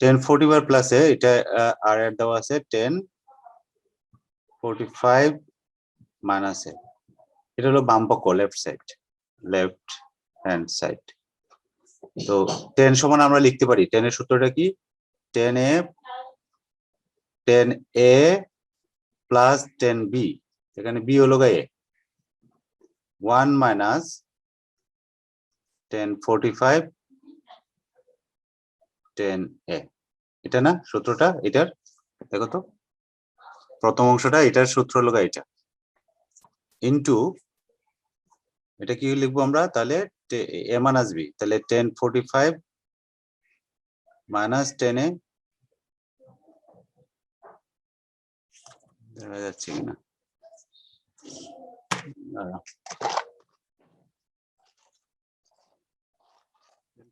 1045 প্লাসে এটা আর এর দেওয়া আছে 1045 মাইনাসে, এটা হলো বাম পক্ষ, লেফট হ্যান্ড সাইড। তো 10 সমান আমরা লিখতে পারি, 10 এর সূত্রটা কি, 10a প্লাস 10b, এখানে b হলো এ, 1 মাইনাস 1045 10a, এটা না সূত্রটা, এটার দেখো তো প্রথম অংশটা, এটার সূত্র হলো এটা, ইনটু এটা কি লিখবো আমরা তাহলে a মাইনাস b, তাহলে 1045 মাইনাস 10a, দেখা যাচ্ছে কিনা,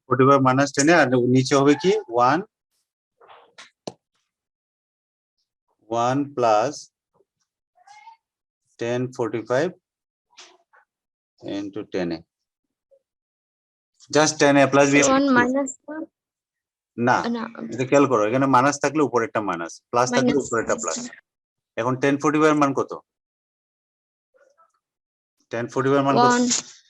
45 মাইনাস 10a, আর নিচে হবে কি 1 plus 1045 into 10a, just 10a plus b, 1 minus না না এটা খেয়াল করো, এখানে মাইনাস থাকলে উপরেরটা মাইনাস, প্লাস থাকলে উপরেরটা প্লাস। এখন 1045 এর মান কত, 1045 এর মান কত,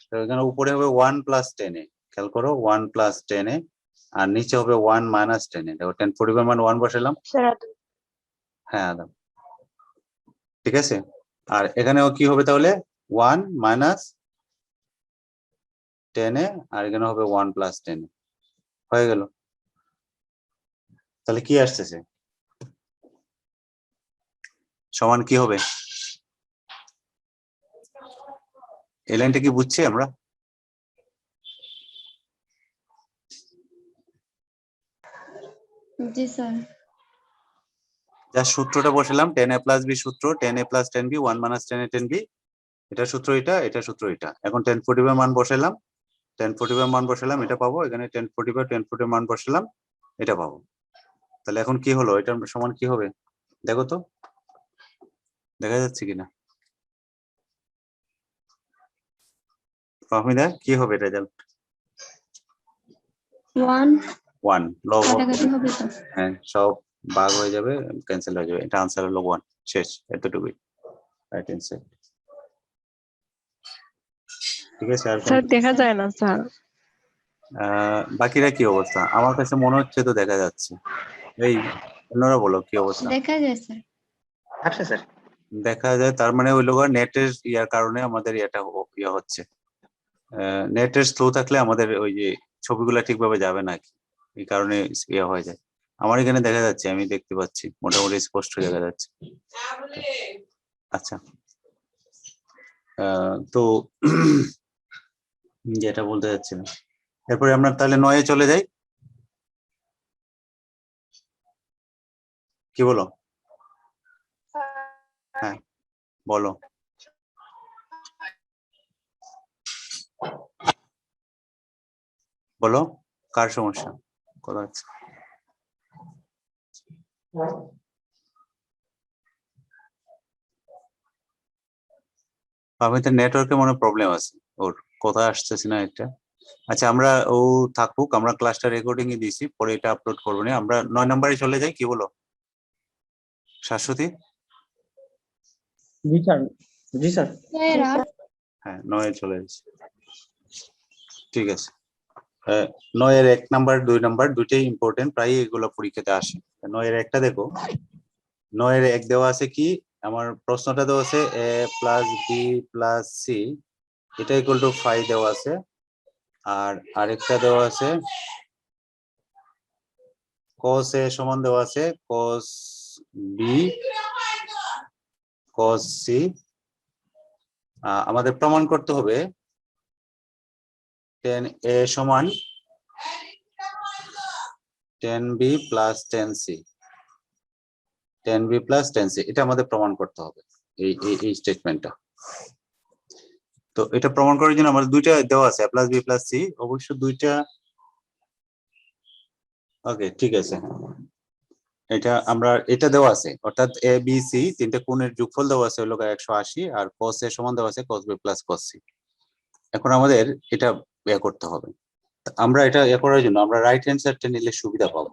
তো এখানে উপরে হবে 1 প্লাস 10a, খেয়াল করো 1 প্লাস 10a, আর নিচে হবে 1 মাইনাস 10a, দেখো 1045 এর মান 1 বসালাম, হ্যাঁ আদম, ঠিক আছে। আর এখানেও কি হবে তাহলে 1 মাইনাস 10a, আর এখানে হবে 1 প্লাস 10a, হয়ে গেল। তাহলে কি আসতেছে, সমান কি হবে, এই লাইনটা কি বুঝছি আমরা, জি স্যার। যা সূত্রটা বসালাম 10a প্লাস b সূত্র, 10a plus 10b, 1 minus 10a 10b, এটা সূত্র এটা সূত্র এটা। এখন 1045 এর মান বসালাম, 1045 এর মান বসালাম, এটা পাবো, এখানে 1045 মান বসালাম, এটা পাবো। তাহলে এখন কি হলো, এটার সমান কি হবে দেখো তো, দেখা যাচ্ছে কিনা ফাহমিদা, কি হবে রেজাল্ট, 1 লব, হ্যাঁ সব ভাগ হয়ে যাবে, ক্যান্সেল হয়ে যাবে, এটা আনসার হলো 1, শেষ, এতটুকুই রাইট অ্যান্সার। ঠিক আছে, আর স্যার দেখা যায় না স্যার, বাকিরা কি অবস্থা, আমার কাছে মনে হচ্ছে তো দেখা যাচ্ছে, এই অন্যরা বলো কি অবস্থা, দেখা যায় স্যার। আচ্ছা স্যার, দেখা যায়, তার মানে ওই লোক নেটের ইয়ার কারণে আমাদের এটা ইয়ে হচ্ছে, নেটের স্লো থাকলে আমাদের ওই যে ছবিগুলো ঠিকভাবে যাবে না, এই কারণে ইয়ে হয়ে যায়। আমার এখানে দেখা যাচ্ছে, আমি দেখতে পাচ্ছি মোটামুটি স্পষ্ট দেখা যাচ্ছে। আচ্ছা, তো যেটা বলতে যাচ্ছিলাম, এরপরে আমরা তাহলে 9 এ চলে যাই, কি বলো, হ্যাঁ বলো, বলো কার সমস্যা, কথা হচ্ছে, আমি তো নেটওয়ার্কে মনে প্রবলেম আছে, ওর কথা আসতেছে না এটা। আচ্ছা, আমরা ও থাকুক, আমরা ক্লাসটা রেকর্ডিং এ দিয়েছি, পরে এটা আপলোড করবো না, আমরা 9 নম্বরে চলে যাই, কি বলো শাশ্বতী? জি স্যার, জি স্যার, হ্যাঁ 9 এ চলে যাচ্ছি, ঠিক আছে। 9 এর 1 নাম্বার 2 নাম্বার দুইটাই ইম্পর্টেন্ট, প্রায় এগুলো পরীক্ষাতে আসে। 9 এর একটা দেখো, 9 এর 1 দেওয়া আছে কি, আমার প্রশ্নটা দেওয়া আছে a plus B plus C, এটা ইকুয়াল টু 5 দেওয়া আছে, আর আরেকটা দেওয়া আছে cos a সমান দেওয়া আছে cos b cos c, আমাদের প্রমাণ করতে হবে tan a সমান tan b plus tan c, tan b plus tan c, এটা আমাদের প্রমাণ করতে হবে, এই স্টেটমেন্টটা। তো এটা প্রমাণ করার জন্য আমাদের দুইটা দেওয়া আছে, a plus b plus c, অবশ্য দুইটা, ওকে ঠিক আছে, এটা আমরা এটা দেওয়া আছে, অর্থাৎ এ বি সি তিনটা কোণের যোগফল দেওয়া আছে হলো 180, আর cos a সমান দেওয়া আছে cos b plus cos c। এখন আমাদের এটা বের করতে হবে, আমরা এটা করার জন্য আমরা রাইট হ্যান্ড সাইডটা নিলে সুবিধা পাবো।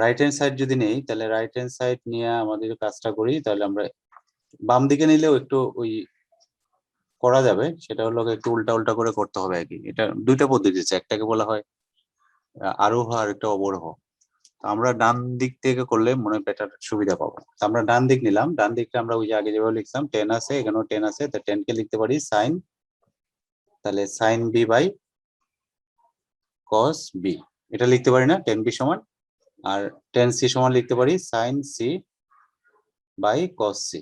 রাইট হ্যান্ড সাইড যদি নেই তাহলে রাইট হ্যান্ড সাইড নিয়ে আমাদের কাজটা করি, তাহলে আমরা বাম দিকে নিলেও একটু ওই করা যাবে, সেটা হলো একটু উল্টা উল্টা করে করতে হবে আর কি। এটা দুইটা পদ্ধতি আছে, একটাকে বলা হয় আরোহ আর একটা অবরোহ। আমরা ডান দিক থেকে করলে মনে বেটার সুবিধা পাবো। আমরা ডান দিক নিলাম, ডান দিকটা আমরা ওই যে আগে যেভাবে লিখলাম 10 আছে, এখানেও 10 আছে, তো 10 কে লিখতে পারি সাইন, তাহলে sine B by cos B, এটা লিখতে পারি না 10 বি সমান। আর 10 সি সমান লিখতে পারি sine C by cos C.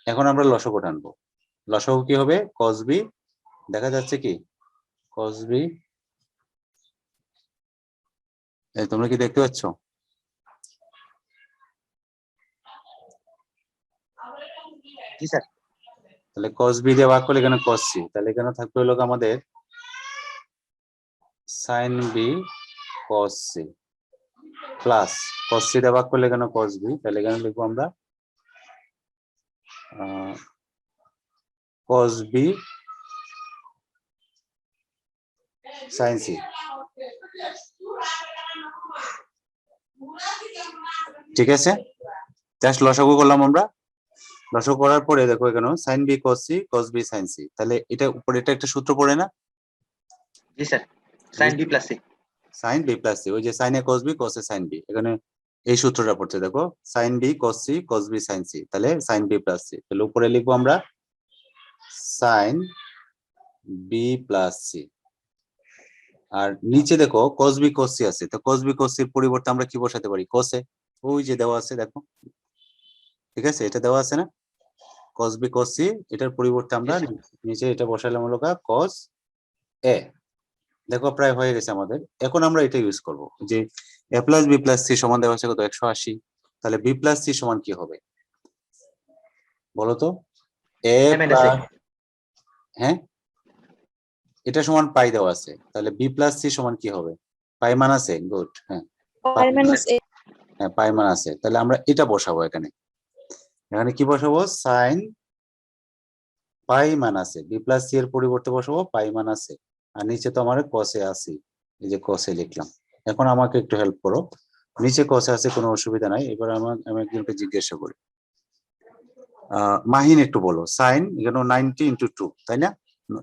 এখন আমরা লসগু টানবো। লসগু কি হবে? কস বি, দেখা যাচ্ছে কি কস বি, তোমরা কি দেখতে পাচ্ছ? জি স্যার। তাহলে cos b দিয়ে ভাগ করলে এখানে cos c, তাহলে এখানে থাকবে হলো আমাদের sin b cos c plus cos c দিয়ে ভাগ করলে এখানে cos b, তাহলে এখানে লিখবো আমরা cos b sin c। ঠিক আছে, জাস্ট লসাগু করলাম আমরা। লসাগু করার পরে দেখো এখানে sin b cos c cos b sin c, তাহলে এটা উপরে এটা একটা সূত্র পড়ে না? জি sir, sine B plus c. sin b plus c, ওই যে sin a cos b cos a sin b, এখানে এই সূত্রটা পড়ছে দেখো, sin b cos c cos b sin c, তাহলে sin b প্লাস c, তাহলে উপরে লিখবো আমরা sin b প্লাস c। আর নিচে দেখো cos b cos c আছে, তো cos b cos c এর পরিবর্তে আমরা কি বসাতে পারি? cos a, ওই যে দেওয়া আছে দেখো, ঠিক আছে, এটা দেওয়া আছে না cos b cos c, এটার পরিবর্তে আমরা নিচে এটা বসালাম হলো cos a। দেখো প্রায় হয়ে গেছে আমাদের। এখন আমরা এটা ইউজ করব যে a plus b plus c সমান দেওয়া আছে কত? 180। তাহলে b প্লাস c সমান কি হবে বলো তো? a প্লাস, হ্যাঁ এটা সমান পাই দেওয়া আছে, তাহলে b প্লাস c সমান কি হবে? পাই মান আছে, গুড, হ্যাঁ পাই মাইনাস এ। হ্যাঁ পাই মান আছে, তাহলে আমরা এটা বসাবো এখানে। এখানে কি বসাবো? সাইন পাই মান আছে, b প্লাস c এর পরিবর্তে বসাবো পাই মান আছে, আর নিচে তো আমার cos a আছে, এই যে cos a লিখলাম। এখন আমাকে একটু হেল্প করো, নিচে cos a আছে কোনো অসুবিধা নাই, এবার আমি একজনকে জিজ্ঞাসা করি, মাহিন একটু বলো, সাইন এখানে 90 ইন্টু 2 তাই না?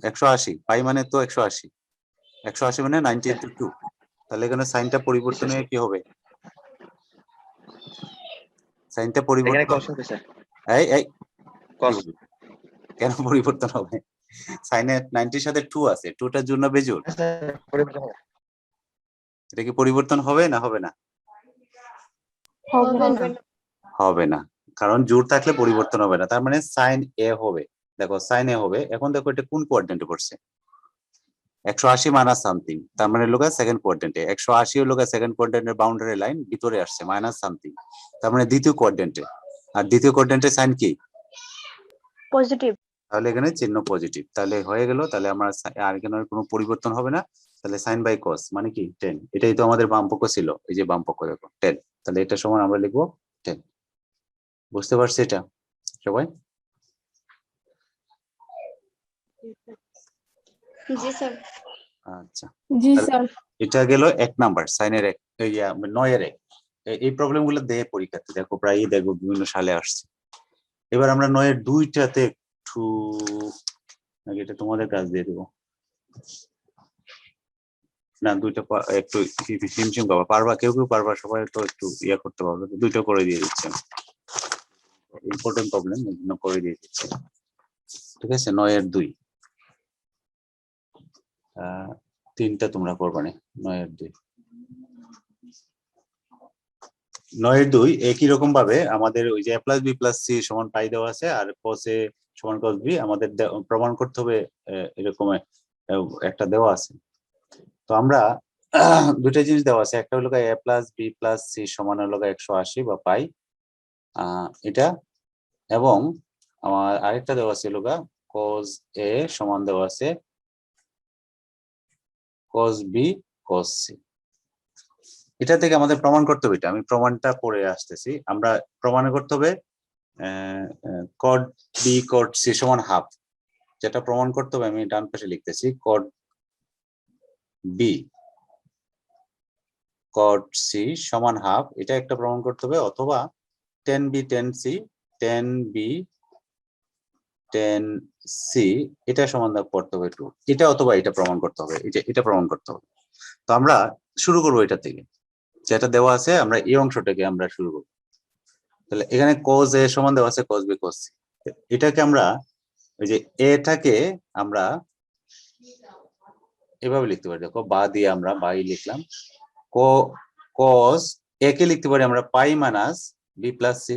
180, পাই মানে তো 180, 180 মানে 90 ইন্টু 2, তাহলে এখানে সাইনটা পরিবর্তন হয়ে কি হবে? সাইনটা এখানে পরিবর্তন, কস হবে স্যার। এই এই কস। কেন পরিবর্তন হবে? সাইনে 90 এর সাথে 2 আছে, 2টার জন্য বেজোড়, এটা কি পরিবর্তন হবে না হবে না? হবে না। হবে না, কারণ জোড় থাকলে পরিবর্তন হবে না, তার মানে সাইন এ হবে। দেখো সাইন এ হবে, এখন দেখো এটা কোন কোয়াড্রেন্টে পড়ছে? 180 মাইনাস সামথিং, তার মানে লোকা সেকেন্ড কোয়াড্রেন্টে, 180 হলো সেকেন্ড কোয়াড্রেন্টের বাউন্ডারি লাইন ভিতরে আসছে মাইনাস সামথিং, তার মানে দ্বিতীয় কোয়াড্রেন্টে। আর দ্বিতীয় কোয়াড্রেন্টে সাইন কি? পজিটিভ। তাহলে এখানে চিহ্ন পজিটিভ, তাহলে হয়ে গেল, তাহলে আমার আর এখানে কোনো পরিবর্তন হবে না, তাহলে সাইন বাই কস মানে কি 10, এটাই তো আমাদের বাম পক্ষ ছিল, এই যে বাম পক্ষ দেখো 10, তাহলে এটা সমান আমরা লিখবো 10। বুঝতে পারছি এটা সবাই? জি স্যার। আচ্ছা জি তাহলে স্যার। এটা গেল 1 নাম্বার সাইনের 1, 9 এর 1। এই প্রবলেম গুলো দেয় পরীক্ষাতে, দেখো প্রায়ই দেখো বিভিন্ন সালে আসছে। এবার আমরা 9 এর 2টাতে একটু, নাকি এটা তোমাদের কাজ দিয়ে দেবো না, 2টা একটু হিমশিম পাবা, পারবা কেউ কেউ পারবা, সবাই তো একটু ইয়া করতে পারবে, 2টা করে দিয়ে দিচ্ছি, ইম্পর্টেন্ট প্রবলেম এই জন্য করে দিয়ে দিচ্ছি। ঠিক আছে, 9 এর 2, 3টা তোমরা করবা না, 9 এর 2, 9 এর 2 একই রকম ভাবে আমাদের ওই যে a plus b plus c সমান পাই দেওয়া আছে, আর cos a সমান cos b আমাদের প্রমাণ করতে হবে, এরকম একটা দেওয়া আছে। তো আমরা দুইটা জিনিস দেওয়া আছে, একটা হলো a plus b plus c সমান হলো 180 বা পাই, এটা, এবং আমার আরেকটা দেওয়া আছে হলো cos a সমান দেওয়া আছে cos b cos c। এটা থেকে আমাদের প্রমাণ করতে হবে, এটা আমি প্রমাণটা পড়ে আসতেছি, আমরা প্রমাণ করতে হবে cot b cot c সমান হাফ, যেটা প্রমাণ করতে হবে আমি ডান পাশে লিখতেছি, cot বি cot c সমান হাফ, এটা একটা প্রমাণ করতে হবে, অথবা tan b tan c tan b tan c এটা সমান করতে হবে 2, এটা অথবা এটা প্রমাণ করতে হবে, এটা প্রমাণ করতে হবে। তো আমরা শুরু করবো এটা থেকে, যেটা দেওয়া আছে আমরা এই অংশটাকে আমরা শুরু করব। তাহলে এখানে cos a সমান দেওয়া আছে cos b cos c, এটাকে আমরা ওই যে এটাকে আমরা এভাবে লিখতে পারি, দেখো বা দিয়ে আমরা বাই লিখলাম, cos a কে লিখতে পারি আমরা পাই মাইনাস b প্লাস c,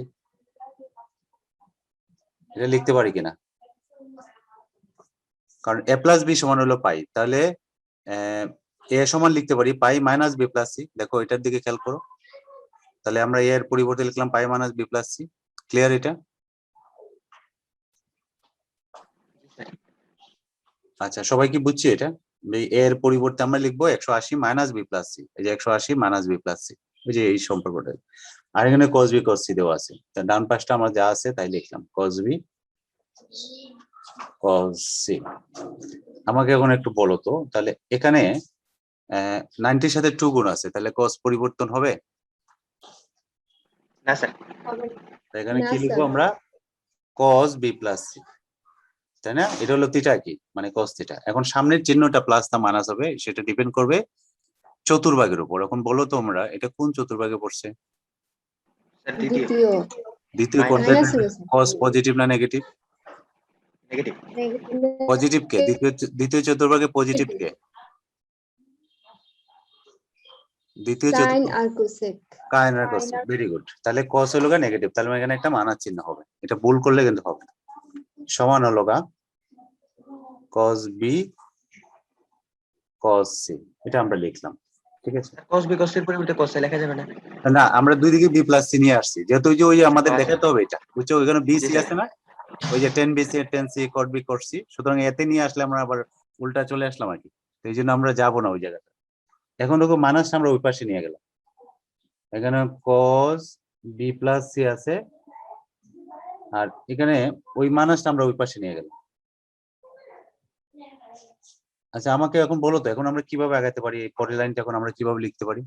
এটা লিখতে পারি কিনা, কারণ a প্লাস b সমান হলো পাই, তাহলে a সমান লিখতে পারি পাই মাইনাস b প্লাস c। দেখো এটার দিকে খেয়াল করো, তাহলে আমরা a এর পরিবর্তে লিখলাম pi minus b plus c। Clear এটা? আচ্ছা, সবাই কি বুঝছি এটা? এর পরিবর্তে আমরা লিখবো 180 মাইনাস বি প্লাস সি, এই যে 180 মাইনাস বি প্লাস সি, ওই যে এই সম্পর্কটা। আর এখানে cos b cos c দেওয়া আছে, ডান পাশটা আমার যা আছে তাই লিখলাম cos b cos c। আমাকে এখন একটু বলো তো, তাহলে এখানে 90 এর সাথে 2 গুণ আছে, তাহলে cos পরিবর্তন হবে? না স্যার। এখানে না, কি লিখবো স্যার। আমরা? cos b প্লাস c, তাই না? এটা হলো থিটা কি, মানে cos থিটা। এখন সামনের চিহ্নটা প্লাস না মাইনাস হবে সেটা ডিপেন্ড করবে চতুর্ভাগের উপর। এখন বলো তোমরা এটা কোন চতুর্ভাগে পড়ছে? স্যার দ্বিতীয়। দ্বিতীয় কোনটা? Minus হবে, স্যার। cos পজিটিভ না নেগেটিভ? নেগেটিভ। পজিটিভ কে? দ্বিতীয় চতুর্ভাগে পজিটিভ কে? দ্বিতীয় Sin চতুর্ভাগে আর cosec। কাইন আর cos। Very good. তাহলে cos হলো গা নেগেটিভ, তাহলে এখানে একটা মানার চিহ্ন হবে, এটা ভুল করলে কিন্তু হবে না। সমান হলো গা cos b cos c, এটা আমরা লিখলাম, ঠিক আছে? cos b cos c এর পরিবর্তে cos a লেখা যাবে না? না, আমরা দুই দিকে b প্লাস c নিয়ে আসছি, যেহেতু ওই যে আমাদের আচ্ছা। দেখাতে হবে এটা, বুঝছো? ওইখানে b c জি, স্যার। আছে না, ওই যে 10 b c 10 c cot b cot c, সুতরাং এতে নিয়ে আসলে আমরা আবার উল্টা চলে আসলাম আর কি, তো এই জন্য আমরা যাবো না ওই জায়গাটা। এখন দেখো মাইনাস আমরা ওই পাশে নিয়ে গেলাম, এখানে cos b প্লাস c আছে, আর এখানে ওই মাইনাসটা আমরা ওই পাশে নিয়ে গেলাম। আচ্ছা, আমাকে এখন বলো তো, এখন আমরা কিভাবে আগাতে পারি? এই পরের লাইনটা এখন আমরা কিভাবে লিখতে পারি?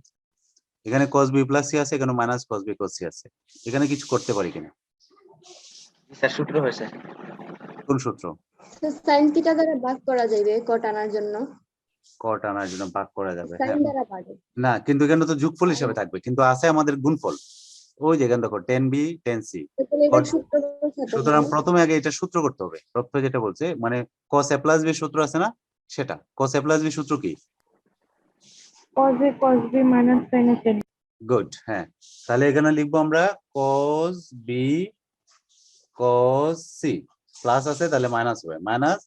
এখানে cos b প্লাস c আছে, এখানে minus cos b cos c আছে, এখানে কিছু করতে পারি কিনা? জি স্যার, সূত্র হয়েছে। কোন সূত্র? sin থিটা দ্বারা ভাগ করা যাবে cot আনার জন্য। cot আনার জন্য ভাগ করা যাবে, sin হ্যাঁ। দ্বারা বাড়ে। না, কিন্তু এখানে তো যোগফল হিসেবে থাকবে, কিন্তু আছে আমাদের গুণফল, ওই যে এখানে দেখো 10b 10c। তাহলে এটা সূত্র বসাতে সুতরাং হবে। প্রথমে আগে এটা সূত্র করতে হবে, প্রথমে যেটা বলছে মানে cos a প্লাস b সূত্র আছে না, সেটা cos a প্লাস b সূত্র কি? cos b minus sin a। Good, হ্যাঁ। তাহলে এখানে লিখবো আমরা cos b cos c, plus আছে তাহলে মাইনাস হবে, minus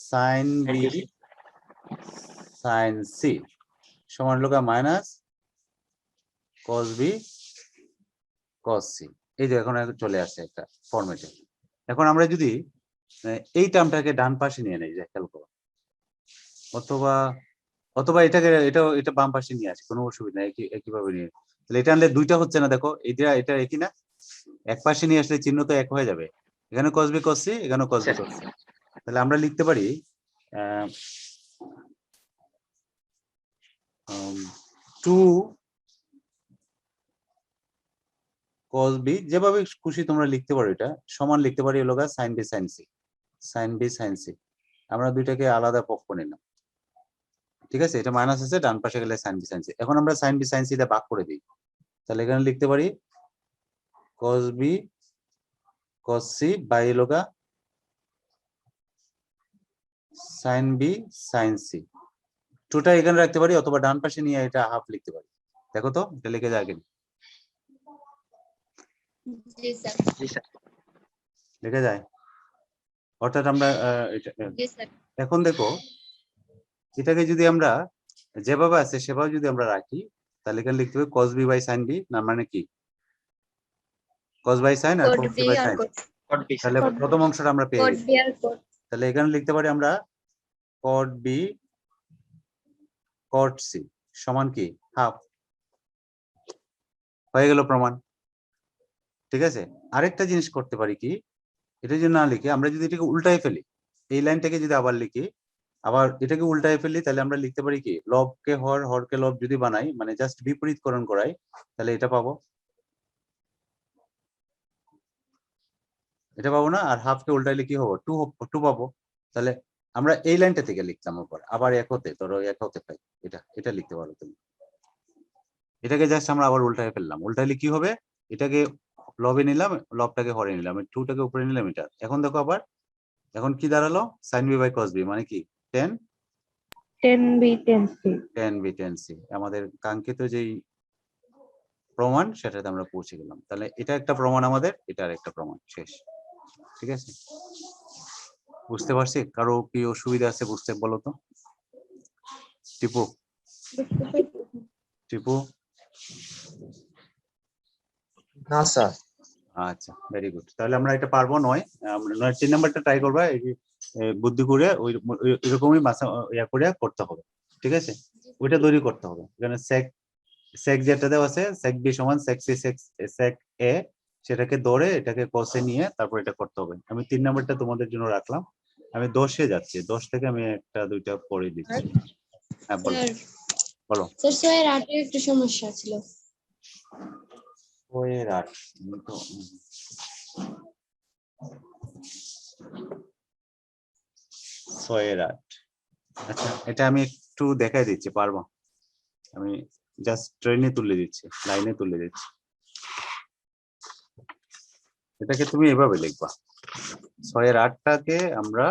sin b sin c সমান লোকা minus cos b cos c। এই যে এখন চলে আসছে একটা ফরম্যাটে। এখন আমরা যদি এই টার্মটাকে ডান পাশে নিয়ে নেই, খেয়াল করো, অথবা অথবা এটা বাম পাশে নিয়ে আসি, কোনো অসুবিধা নেই, একইভাবে নিয়ে। তাহলে এটা আনলে দুইটা হচ্ছে না, দেখো এটা একই না, এক পাশে নিয়ে আসলে চিহ্ন তো এক হয়ে যাবে, এখানে cos b cos c, এখানে cos b cos c। তাহলে আমরা লিখতে পারি 2 cos b, যেভাবে খুশি তোমরা লিখতে পারো, এটা সমান লিখতে পারি হলো sin b sin c, sin b sin c। আমরা দুইটাকে আলাদা পক্ষ নিলাম, ঠিক আছে? এটা মাইনাস আছে, ডান পাশে গেলে sin b sin c। এখন আমরা sin b sin c দিয়ে ভাগ করে দিই, তাহলে এখানে লিখতে পারি cos b cos c by লোগা sin b sin c। টুটা এখানে রাখতে পারি, অথবা ডান পাশে নিয়ে এটা হাফ লিখতে পারি। দেখো তো এটা লিখে যায় কিনা? জি স্যার। জি স্যার। লিখে যায়, অর্থাৎ আমরা জি স্যার। এখন দেখো এটাকে যদি আমরা যেভাবে আছে সেভাবে যদি আমরা রাখি, তাহলে এখানে লিখতে হবে cos b by sin b, না মানে কি cos বাই sin আর cot cos b c by আর sin। cot cot b sir. তাহলে প্রথম অংশটা আমরা পেয়ে cot গেছি, b আর cot। তাহলে এখানে লিখতে পারি আমরা cot b cot c সমান কি হাফ, হয়ে গেল প্রমাণ, ঠিক আছে? আরেকটা জিনিস করতে পারি কি, এটা যদি না লিখে আমরা যদি এটাকে উল্টাই ফেলি, এই লাইনটাকে যদি আবার লিখি, আবার এটাকে উল্টায় ফেললি তাহলে আমরা লিখতে পারি কি লবকে হর, হরকে লব যদি বানাই মানে জাস্ট বিপরীতকরণ করাই তাহলে এটা পাবো, এটা পাবো না। আর হাফকে উল্টাইলে কি হবো, টু পাবো। তাহলে আমরা এই লাইনটা থেকে লিখতাম উপর, আবার এক হতে, ধরো এক হতে পাই, এটা লিখতে পারো তুমি। এটাকে জাস্ট আমরা আবার উল্টায় ফেললাম, উল্টাইলে কি হবে, এটাকে লবে নিলাম, লবটাকে হরে নিলাম, টুটাকে উপরে নিলাম এটা। এখন দেখো আবার এখন কি দাঁড়ালো, sine B by cos B মানে কি 10 10b 10c 10b 10c, আমাদের কাঙ্ক্ষিত যেই প্রমাণ সেটাতে আমরা পৌঁছে গেলাম। তাহলে এটা একটা প্রমাণ আমাদের, এটা আর একটা প্রমাণ, শেষ। ঠিক আছে, বুঝতে পারছি? কারো কি অসুবিধা আছে বুঝতে, বলো তো। টিপু, বুঝতে পারছি। টিপু, না স্যার। আচ্ছা ভেরি গুড। তাহলে আমরা এটা পারবো নয়, আমরা 3 নাম্বারটা ট্রাই করবা, এই যে, বুদ্ধি করে এরকমই মাসা ইয়া করে করতে হবে। ঠিক আছে, ওইটা তৈরি করতে হবে। এখানে sec যেটা দেওয়া আছে sec b সমান sec c sec a, সেটাকে ধরে এটাকে cos-এ নিয়ে তারপর এটা করতে হবে। আমি 3 নাম্বারটা তোমাদের জন্য রাখলাম। আমি 10-এ যাচ্ছি, 10 থেকে আমি একটা দুইটা করে দিচ্ছি। হ্যাঁ বলো, স্যার বলো। স্যার ছয়ের আটে একটু সমস্যা ছিল। ওয়ের 8 তো 6-এর 8। আচ্ছা এটা আমি একটু দেখাই দিচ্ছি, পারবো আমি, জাস্ট ট্রেনে তুলে দিচ্ছি, লাইনে তুলে দিচ্ছি। এটাকে তুমি এভাবে লিখবা, 6-এর 8টাকে আমরা,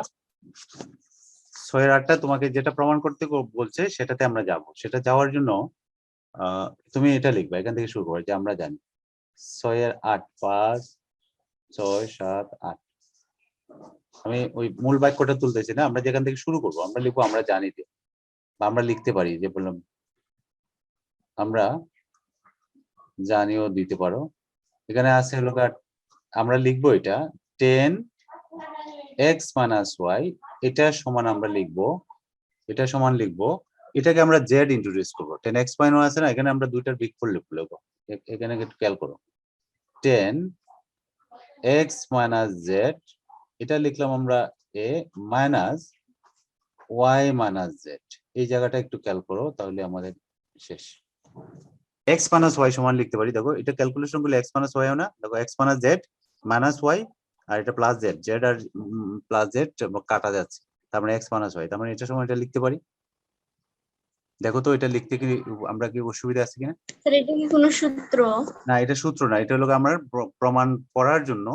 6-এর 8টা তোমাকে যেটা প্রমাণ করতে বলছে সেটাতে আমরা যাব। সেটা যাওয়ার জন্য তুমি এটা লিখবা, এখান থেকে শুরু করো যে আমরা জানি 6-এর 8 5 6 7 8। আমি ওই মূল বাক্যটা তুলতেছি না, আমরা যেখান থেকে শুরু করবো আমরা লিখবো আমরা জানি যে, বা আমরা লিখতে পারি যে বললাম আমরা জানিও দিতে পারো। এখানে আছে হলো আমরা লিখবো এটা 10x - y, এটা সমান আমরা লিখবো, এটা সমান লিখবো, এটাকে আমরা z ইন্ট্রোডিউস করবো। 10x - y আছে না, এখানে আমরা দুইটার বিগফল লিখবো। এখানে একটু খেয়াল করো, 10x - z, এটা লিখলাম আমরা a মাইনাস y - z। এই জায়গাটা একটু খেয়াল করো, তাহলে আমাদের শেষ। x - y সমান লিখতে পারি, দেখো এটা ক্যালকুলেশন করলে x - y ও না, দেখো x - z মাইনাস y, আর এটা প্লাস z, z আর প্লাস z কাটা যাচ্ছে, তার মানে x - y, তার মানে এটা সমান এটা লিখতে পারি। দেখো তো এটা লিখতে কি আমরা কি অসুবিধা আছে কিনা? স্যার এটা কি কোনো সূত্র? না এটা সূত্র না, এটা হলো আমরা প্রমাণ করার জন্য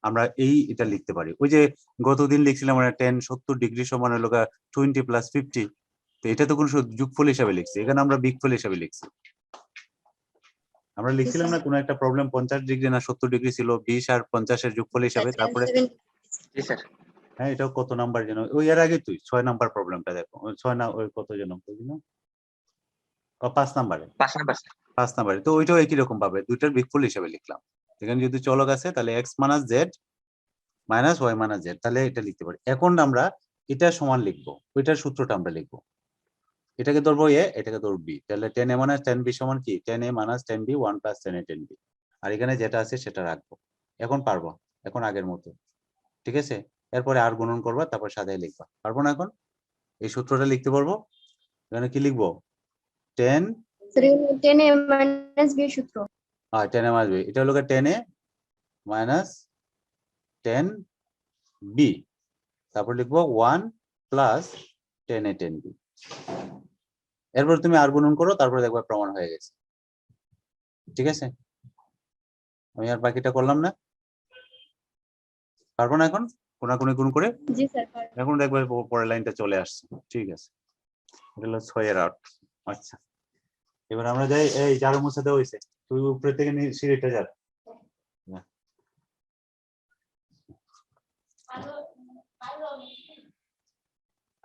আমরা এটা লিখতে পারি। ওই যে গতদিন লিখছিলাম আমরা 10 70 ডিগ্রি সমান হলো 20 + 50, তো এটা তো কোনো যোগফল হিসাবে লিখছি, এখানে আমরা বিগফল হিসাবে লিখছি। আমরা লিখছিলাম না কোনো একটা প্রবলেম 50 ডিগ্রি না 70 ডিগ্রি ছিল, 20 আর 50 এর যোগফল হিসাবে, তারপরে জি স্যার। হ্যাঁ এটাও কত নাম্বার যেন, ওই এর আগে তুই 6 নাম্বার প্রবলেমটা দেখো, 6 না ওই কত যেন বুঝলি, ও 5 নাম্বারে, 5 নাম্বার স্যার। 5 নাম্বারে তো ওইটাও একই রকম ভাবে দুইটার বিগফল হিসাবে লিখলাম। এখানে যদি চলক আছে তাহলে x - z minus y - z, তাহলে এটা লিখতে পারি। এখন আমরা এটা সমান লিখবো, ওইটার সূত্রটা আমরা লিখবো, এটাকে ধরবো a, এটাকে ধরবো b, তাহলে 10a - 10b সমান কি 10a - 10b 1 + 10a 10b, আর এখানে যেটা আছে সেটা রাখবো। এখন পারবো, এখন আগের মতো, ঠিক আছে। এরপরে আর গুণন করবা, তারপর সাজায় লিখবা, পারবো না? এখন এই সূত্রটা লিখতে পারবো। এখানে কি লিখবো 10 স্যার 10a - b সূত্র। 10a - b, এটা হলো 10a - 10b, তারপর লিখবো 1 + 10a 10b। এরপর তুমি আর গুণন করো, তারপরে দেখবা প্রমাণ হয়ে গেছে। ঠিক আছে, আমি আর বাকিটা করলাম না, পারবো না? এখন কোনাকুনি গুণ করে জি স্যার পারবো। এখন দেখবে পরের লাইনটা চলে আসছে। ঠিক আছে, এটা হলো 6-এর 8। আচ্ছা এবার আমরা যাই, এই ঝাড়ু মোছাতে হয়েছে, তুই উপরে থেকে সিঁড়িটা যা।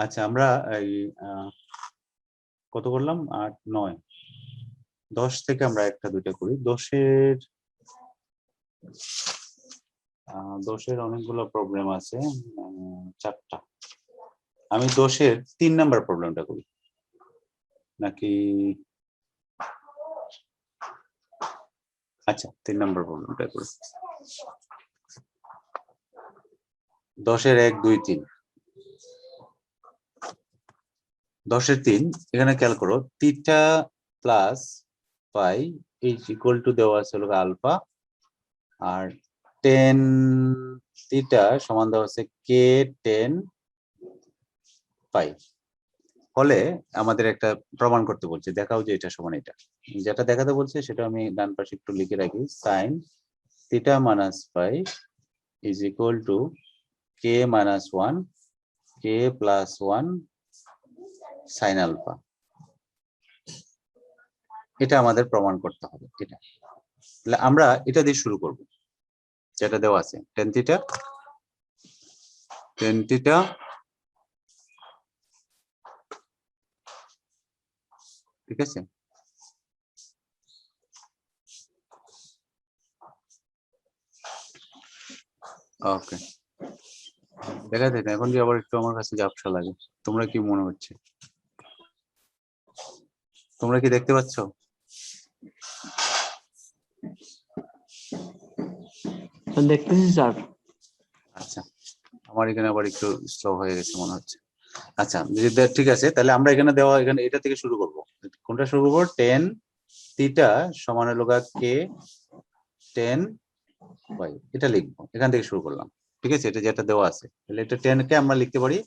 আচ্ছা আমরা এই কত করলাম, 8 9 10 থেকে আমরা একটা দুইটা করি। 10-এর অনেকগুলো প্রবলেম আছে, 4টা। আমি 10-এর 3 নাম্বার প্রবলেমটা করি নাকি? আচ্ছা 3 নাম্বার প্রবলেমটা করি। 10-এর 1 2 3, 10-এর 3 এখানে খেয়াল করো, theta plus pi is equal two দেওয়া আছে হলো আলফা, আর টেন থিটা সমান দেওয়া আছে কে টেন পাই। ফলে আমাদের একটা প্রমাণ করতে বলছে, দেখাও যে এটা সমান এটা। যেটা দেখাতে বলছে সেটা আমি ডান পাশে একটু লিখে রাখি, sine theta minus pi is equal to K minus 1 K plus 1 sine alpha. এটা আমাদের প্রমাণ করতে হবে। এটা তাহলে আমরা এটা দিয়ে শুরু করব, যেটা দেওয়া আছে টেন থিটা ঠিক আছে। ওকে, দেখা যায় না এখন যে আবার একটু আমার কাছে ঝাপসা লাগে। তোমরা কি মনে হচ্ছে, তোমরা কি দেখতে পাচ্ছ? দেখতেছি স্যার। আচ্ছা, আমার এখানে আবার একটু স্লো হয়ে গেছে মনে হচ্ছে। আচ্ছা ঠিক আছে, তাহলে আমরা এখানে দেওয়া এখানে এটা থেকে শুরু করব। কোনটা শুরু করবো? টেন থিটা সমান হলো কে টেন বাই, এটা লিখবো, এখান থেকে শুরু করলাম। ঠিক আছে, এটা যেটা দেওয়া আছে, তাহলে এটা 10 কে আমরা লিখতে পারি,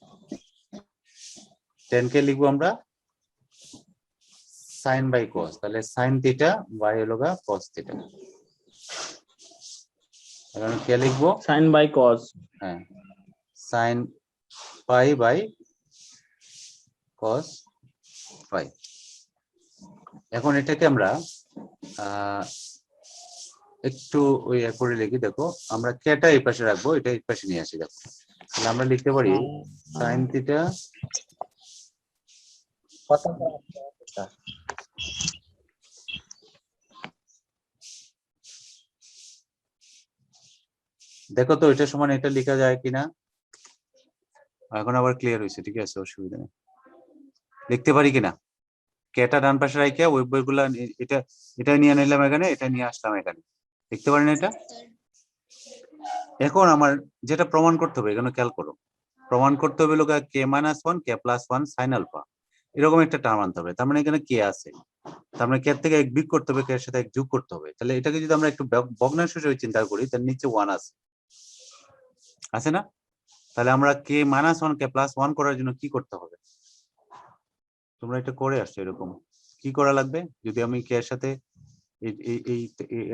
10 কে লিখবো আমরা সাইন বাই কস, তাহলে সাইন থিটা বাই হলো কস থিটা। এখন কে লিখবো? Sine by cos. হ্যাঁ, sine pi by cos pi. এখন এটাকে আমরা একটু ওই করে লিখি, দেখো আমরা কেটা এই পাশে রাখবো, এটা এই পাশে নিয়ে আসি। দেখো তাহলে আমরা লিখতে পারি সাইন থিটা কত করে আছে, স্যার? দেখো তো এটা সমান এটা লেখা যায় কিনা। এখন আবার ক্লিয়ার হয়েছে, ঠিক আছে, অসুবিধা নেই। লিখতে পারি কিনা? কেটা ডান পাশে রাখিয়া ওই বইগুলা এটা এটা নিয়ে নিলাম এখানে, এটা নিয়ে আসলাম এখানে, লিখতে পারি না এটা? এখন আমার যেটা প্রমাণ করতে হবে, এখানে খেয়াল করো, প্রমাণ করতে হবে লোক কে minus 1 K plus 1 sine alpha, এরকম একটা টার্ম আনতে হবে। তার মানে এখানে কে আছে, তার মানে কে থেকে এক বিয়োগ করতে হবে, কে এর সাথে এক যোগ করতে হবে। তাহলে এটাকে যদি আমরা একটু ভগ্নাংশ হিসেবে চিন্তা করি, তার নিচে 1 আছে না? তাহলে আমরা কে মাইনাস 1 কে প্লাস 1 করার জন্য কি করতে হবে? তোমরা এটা করে আসছো, এরকম কি করা লাগবে? যদি আমি কে এর সাথে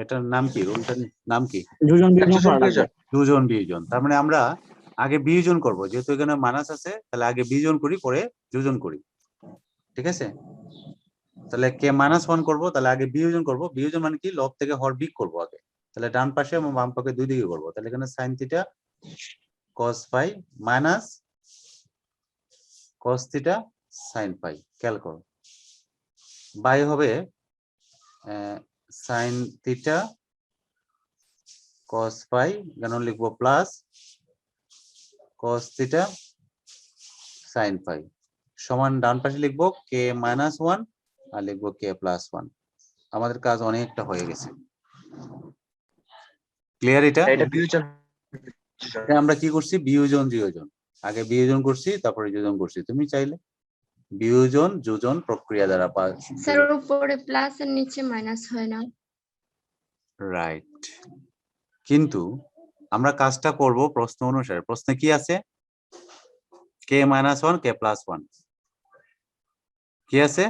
এটার নাম কি, রুলটার নাম কি? দুজন বিয়োজন করা লাগবে। দুজন বিয়োজন। তার মানে আমরা আগে বিয়োজন করব, যেহেতু এখানে মাইনাস আছে, তাহলে আগে বিয়োজন করি পরে যোজন করি। ঠিক আছে, তাহলে কে মাইনাস 1 করবো, তাহলে আগে বিয়োজন করব। বিয়োজন মানে কি? লব থেকে হর বিয়োগ করবো আগে। তাহলে ডান পাশে এবং বাম পাশে দুই দিকে করবো। তাহলে এখানে sine theta cos phi minus cos theta sine phi, খেয়াল করো, বাই হবে সাইন থিটা কস ফাই, কেন লিখবো plus cos theta sine phi, সমান ডান পাশে লিখবো কে মাইনাস 1 আর লিখবো কে প্লাস 1। আমাদের কাজ অনেকটা হয়ে গেছে, ক্লিয়ার? এটা এটা বিয়োজন। এটা আমরা কি করছি? বিয়োজন যোজন, আগে বিয়োজন করছি তারপরে যোজন করছি। তুমি চাইলে বিয়োজন যোজন প্রক্রিয়া দ্বারা স্যার উপরে প্লাস আর নিচে মাইনাস হয় না? রাইট, কিন্তু আমরা কাজটা করব প্রশ্ন অনুসারে। প্রশ্নে কি আছে? কে মাইনাস 1 কে প্লাস 1 কি আছে?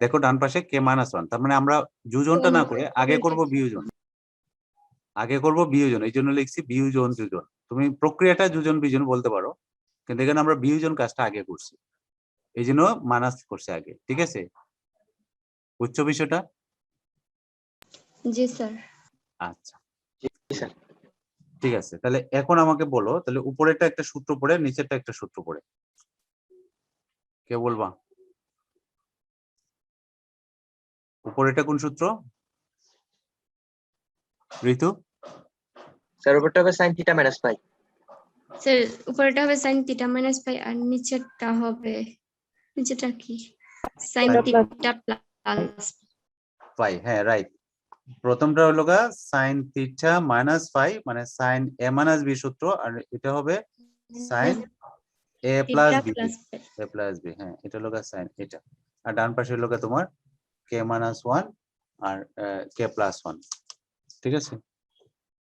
দেখো ডান পাশে কে মাইনাস 1, তার মানে আমরা যোজনটা না করে আগে করব বিয়োজন, আগে করব বিয়োজন, এই জন্য লিখছি বিয়োজন যোজন। তুমি প্রক্রিয়াটা যোজন বিয়োজন বলতে পারো, কিন্তু এখানে আমরা বিয়োজন কাজটা আগে করছি, এই জন্য মাইনাস করছে আগে। ঠিক আছে, বুঝছো বিষয়টা? জি স্যার। আচ্ছা ঠিক আছে, তাহলে এখন আমাকে বলো, তাহলে উপরেরটা একটা সূত্র পড়ে, নিচেরটা একটা সূত্র পড়ে, কে বলবা? উপরেরটা কোন সূত্র? ঋতু? স্যার উপরটা হবে sin theta minus pi. Sir উপরেটা হবে sin থিটা মাইনাস পাই আর নিচেরটা হবে, নিচেরটা কি? sin theta plus pi. হ্যাঁ রাইট, প্রথমটা হলো সাইন থিটা মাইনাস পাই, মানে সাইন এ মাইনাস বি সূত্র, আর এটা হবে sine A plus theta B, plus pi. A plus B, হ্যাঁ এটা হলো সাইন এটা। আর ডান পাশে হলো তোমার কে মাইনাস 1 আর কে প্লাস 1, ঠিক আছে,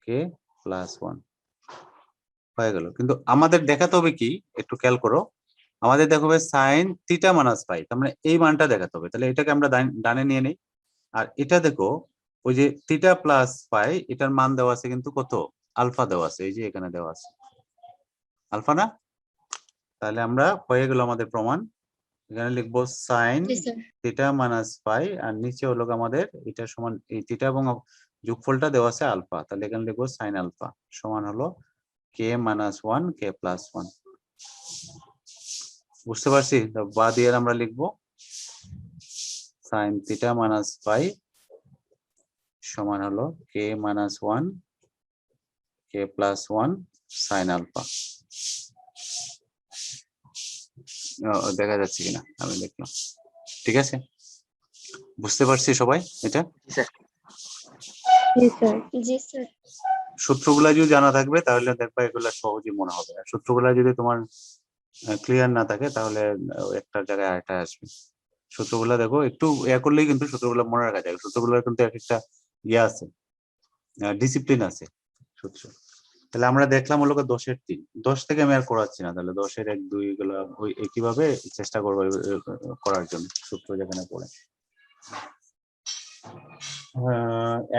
কে প্লাস 1 হয়ে গেল। কিন্তু আমাদের দেখাতে হবে কি, একটু খেয়াল করো, আমাদের দেখাতে হবে সাইন থিটা মাইনাস পাই, তার মানে এই মানটা দেখাতে হবে। তাহলে এটাকে আমরা ডানে নিয়ে নেই। আর এটা দেখো, ওই যে থিটা প্লাস পাই, এটার মান দেওয়া আছে কিন্তু কত, আলফা দেওয়া আছে, এই যে এখানে দেওয়া আছে আলফা না। তাহলে আমরা হয়ে গেল আমাদের প্রমাণ। এখানে লিখবো সাইন জি স্যার। থিটা মাইনাস পাই, আর নিচে হলো আমাদের এটা সমান, এই থিটা এবং যোগফলটা দেওয়া আছে আলফা, তাহলে এখানে লিখবো সাইন আলফা সমান হলো কে মাইনাস 1 কে প্লাস 1। বুঝতে পারছি? বা দিয়ে আমরা লিখবো সাইন থিটা মাইনাস পাই সমান হলো কে minus 1 K plus 1 sine alpha. দেখা যাচ্ছে কিনা আমি দেখলাম, ঠিক আছে, বুঝতে পারছি সবাই এটা? জি স্যার। জি স্যার। জি স্যার। সূত্রগুলা যদি জানা থাকবে তাহলে দেখবা এগুলা সহজেই মনে হবে, আর সূত্রগুলা যদি তোমার ক্লিয়ার না থাকে তাহলে একটা জায়গায় আরেকটা আসবে। সূত্রগুলা দেখো একটু করলেই কিন্তু সূত্রগুলা মনে রাখা যায়। সূত্রগুলোর কিন্তু এক একটা আছে, ডিসিপ্লিন আছে সূত্র। তাহলে আমরা দেখলাম হলো 10-এর 3, 10 থেকে আমি আর করাচ্ছি না, তাহলে 10-এর 1, 2 এগুলা ওই একইভাবে চেষ্টা করবো করার জন্য সূত্র যেখানে পড়ে।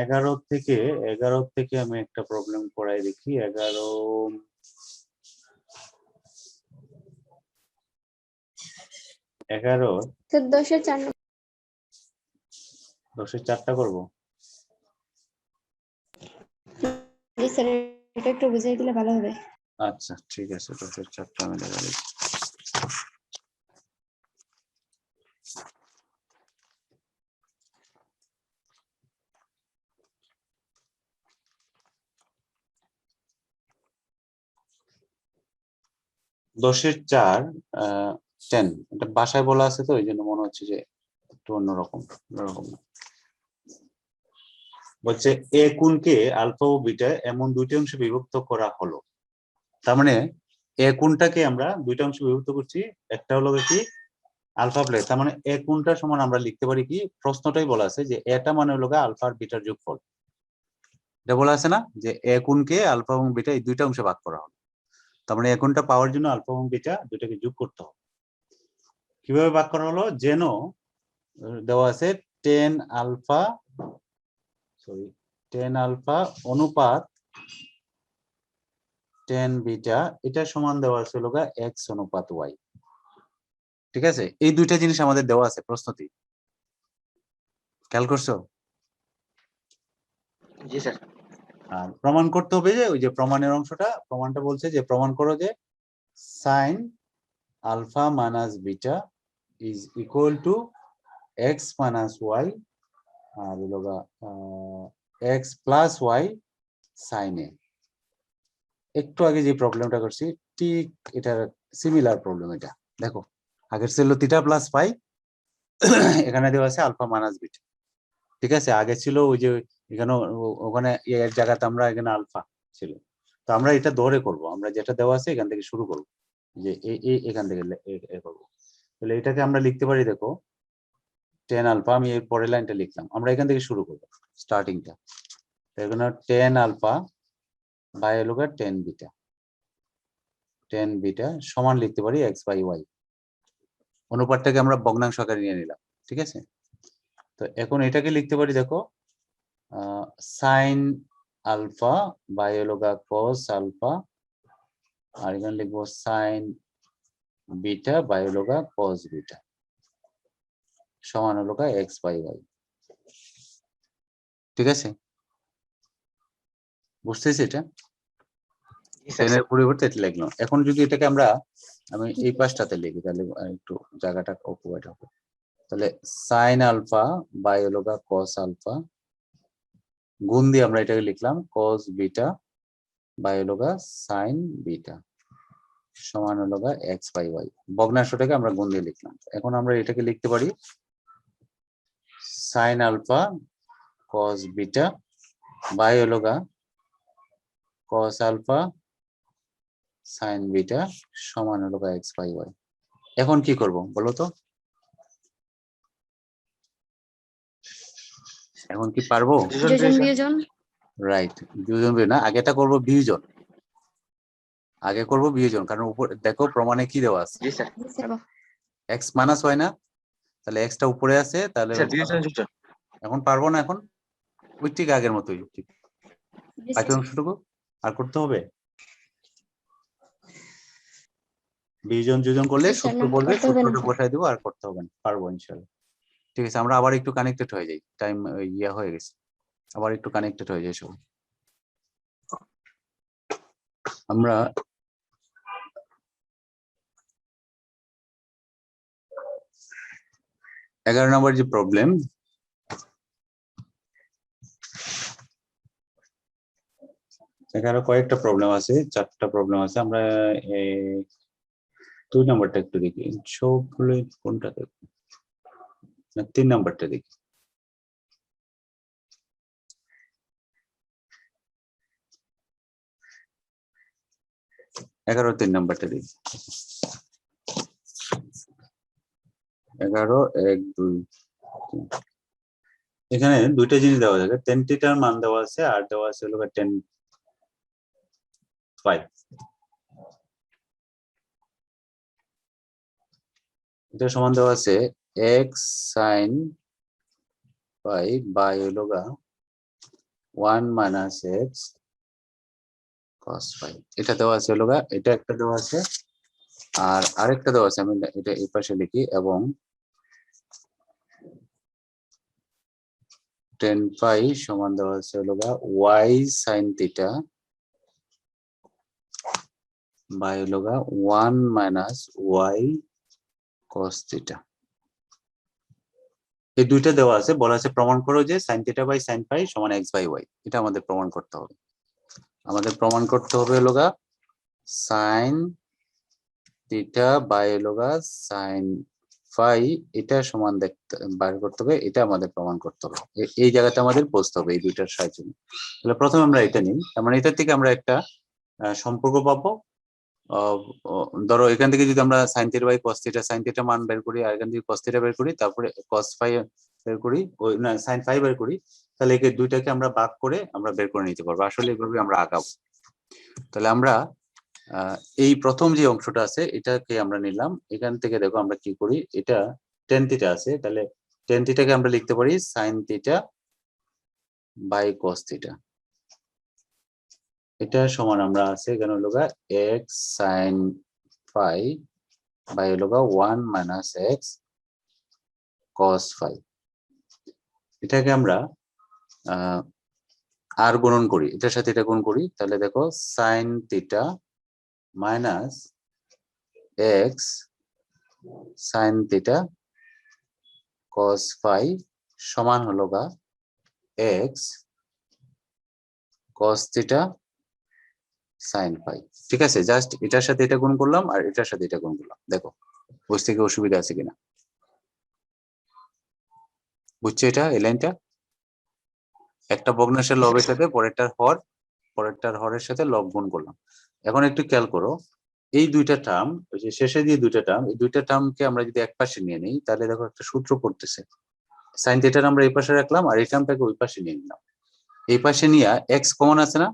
11 থেকে আমি একটা প্রবলেম করাই দেখি। 11 স্যার 10-এর 4 নম্বর। 10-এর 4টা করবো। জি স্যার, এটা একটু বুঝিয়ে দিলে ভালো হবে। আচ্ছা ঠিক আছে, 10-এর 4টা আমি দেখা দিচ্ছি। দশের 4 10, এটা বাসায় বলা আছে তো এই জন্য মনে হচ্ছে যে একটু অন্যরকম। না, বলছে এ কোণকে আলফা ও বিটা এমন দুইটি অংশে বিভক্ত করা হলো। তার মানে এ কোণটাকে আমরা দুইটা অংশে বিভক্ত করছি, একটা হলো কি আলফা প্লেস, তার মানে এ কোণটা সমান আমরা লিখতে পারি কি, প্রশ্নটাই বলা আছে যে এটা মানে হলো আলফা আর বিটার যোগফল। এটা বলা আছে না যে এ কোণকে আলফা এবং বিটা এই দুইটা অংশে ভাগ করা হলো, তার মানে এ কোণটা পাওয়ার জন্য আলফা এবং বিটা দুইটাকে যোগ করতে হবে। কিভাবে ভাগ করা হলো, যেন দেওয়া আছে 10 আলফা অনুপাত 10 বিটা, এটা সমান দেওয়া আছে হলো এক্স অনুপাত ওয়াই। ঠিক আছে, এই দুইটা জিনিস আমাদের দেওয়া আছে প্রশ্নটি, খেয়াল করছো? জি স্যার। আর প্রমাণ করতে হবে যে ওই যে প্রমাণের অংশটা, প্রমাণটা বলছে যে প্রমাণ করো যে sine alpha minus beta is equal to X minus Y আর হলো X plus Y sine A. একটু আগে যে প্রবলেমটা করছি ঠিক এটার সিমিলার প্রবলেম। এটা দেখো, আগের ছিল থিটা প্লাস পাই, এখানে দেওয়া আছে আলফা মাইনাস বিটা। ঠিক আছে, আগে ছিল ওই যে এখানে ওখানে এর জায়গাতে আমরা এখানে আলফা ছিল, তো আমরা এটা ধরে করব, আমরা যেটা দেওয়া আছে এখান থেকে শুরু করব, যে এখান থেকে করবো। তাহলে এটাকে আমরা লিখতে পারি, দেখো 10 আলফা, আমি এর পরের লাইনটা লিখলাম, আমরা এখান থেকে শুরু করব স্টার্টিংটা। এখানে 10 আলফা বাই হলো 10 বিটা, 10 বিটা সমান লিখতে পারি এক্স বাই ওয়াই। অনুপাতটাকে আমরা ভগ্নাংশ আকারে নিয়ে নিলাম, ঠিক আছে। তো এখন এটাকে লিখতে পারি, দেখো সাইন আলফা বাই হলো কস আলফা, আর এখানে লিখবো সাইন বিটা বাই হলো কস বিটা সমান হলো এক্স বাই ওয়াই। ঠিক আছে, বুঝতেছি এটা? জি স্যার। 10 এর পরিবর্তে এটা লিখলাম। এখন যদি এটাকে আমরা আমি এই পাশটাতে লিখি তাহলে একটু জায়গাটা অকুপাইড হবে। তাহলে সাইন আলফা বাই হলো কস আলফা গুণ দিয়ে আমরা এটাকে লিখলাম কস বিটা বাই হলো সাইন বিটা সমান হলো এক্স বাই ওয়াই। ভগ্নাংশটাকে আমরা গুণ দিয়ে লিখলাম। এখন আমরা এটাকে লিখতে পারি sine alpha cos beta by হলো কস আলফা সাইন বিটা সমান হলো এক্স বাই ওয়াই। এখন কি করব বলো তো? এখন কি পারবো? যোজন বিয়োজন। রাইট, বিয়োজন না, আগেটা করব বিয়োজন। আগে করব বিয়োজন, কারণ উপরে দেখো প্রমাণে কি দেওয়া আছে, জি স্যার। এক্স মাইনাস ওয়াই না, তাহলে এক্সটা উপরে আছে, তাহলে স্যার বিয়োজন যোজন। এখন পারবো না, এখন ওই ঠিক আগের মতোই ঠিক। বাকি অংশটুকু আর করতে হবে, বিয়োজন যোজন করলে জি স্যার, সূত্র না, বলবে, করতে হবে না সূত্রটা স্যার। বসাই দেবো, আর করতে হবে না, পারবো ইনশাআল্লাহ। ঠিক আছে, আমরা আবার একটু কানেক্টেড হয়ে যাই, টাইম ইয়া হয়ে গেছে, আবার একটু কানেক্টেড হয়ে যাই সব। আমরা এগারো নম্বর যে প্রবলেম, এখানে কয়েকটা প্রবলেম আছে, 4টা প্রবলেম আছে। আমরা 2 নম্বরটা একটু দেখি, সবগুলো কোনটা দেখি না, 3 নম্বরটা দেখি। এগারো 3 নম্বরটা দেখি। 11 1 2 3। এখানে দুইটা জিনিস দেওয়া থাকে, 10 থিটার মান দেওয়া আছে, আর দেওয়া আছে হলো 10 5। এটা সমান দেওয়া আছে x sin phi বাই হলো 1 মাইনাস x cos phi। এটা দেওয়া আছে হলো, এটা একটা দেওয়া আছে, আর আরেকটা দেওয়া আছে, আমি এটা এই পাশে লিখি, এবং 10 phi সমান দেওয়া আছে হলো y sin theta বাই হলো 1 মাইনাস y cos theta। এই দুইটা দেওয়া আছে, বলা আছে প্রমাণ করো যে sin theta by sin phi সমান x বাই y। এটা আমাদের প্রমাণ করতে হবে। আমাদের প্রমাণ করতে হবে হলো sin theta বাই হলো sin phi, এটা সমান দেখতে বার করতে হবে, এটা আমাদের প্রমাণ করতে হবে। এই জায়গাতে আমাদের বুঝতে হবে এই দুইটার সাহায্যে। তাহলে প্রথমে আমরা এটা নিই, তার মানে এটা থেকে আমরা একটা সম্পর্ক পাবো। ধরো এখান থেকে যদি আমরা sin theta by cos theta, sin theta মান বের করি, আর এখান থেকে cos theta বের করি, তারপরে cos phi বের করি, ওই না sin phi বের করি, তাহলে এই দুইটাকে আমরা ভাগ করে আমরা বের করে নিতে পারবো। আসলে এইভাবে আমরা আগাবো। তাহলে আমরা এই প্রথম যে অংশটা আছে এটাকে আমরা নিলাম। এখান থেকে দেখো আমরা কি করি, এটা tan theta আছে, তাহলে tan theta কে আমরা লিখতে পারি sin theta by cos theta। এটা সমান আমরা আছে এখানে হলো x sin phi বাই হলো 1 মাইনাস x cos phi। এটাকে আমরা আর গুণন করি, এটার সাথে এটা গুণ করি, তাহলে দেখো sin theta minus x sin theta cos phi সমান হলো x cos theta sin phi। ঠিক আছে, জাস্ট এটার সাথে এটা গুণ করলাম, আর এটার সাথে এটা গুণ করলাম। দেখো বুঝতে কি অসুবিধা আছে কিনা, বুঝছো? এটা এই লাইনটা একটা ভগ্নাংশের লবের সাথে পরেরটার হরের সাথে লব গুণ করলাম। এখন একটু খেয়াল করো, এই দুইটা টার্ম, ওই যে শেষে দিয়ে দুইটা টার্ম, এই দুইটা টার্মকে আমরা যদি এক পাশে নিয়ে নিই, তাহলে দেখো একটা সূত্র করতেছে। সাইন থিটার আমরা এই পাশে রাখলাম, আর এই টার্মটাকে ওই পাশে নিয়ে নিলাম। এই পাশে নিয়ে এক্স কমন আছে না,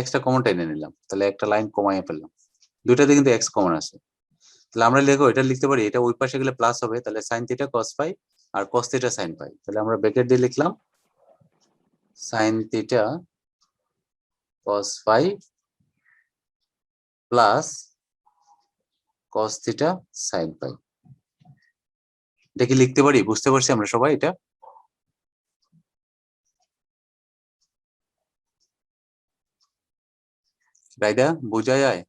এক্সটা কমন টেনে নিলাম, তাহলে একটা লাইন কমাইয়া ফেললাম। দুইটাতে কিন্তু এক্স কমন আছে, তাহলে আমরা লিখো, এটা লিখতে পারি, এটা ওই পাশে গেলে প্লাস হবে, তাহলে সাইন থিটা কস ফাই আর কস থিটা সাইন ফাই। তাহলে আমরা ব্র্যাকেট দিয়ে লিখলাম sine theta cos phi plus cos theta sine phi. এটা কি লিখতে পারি? বুঝতে পারছি আমরা সবাই? এটা রাইদা বোঝা যায়?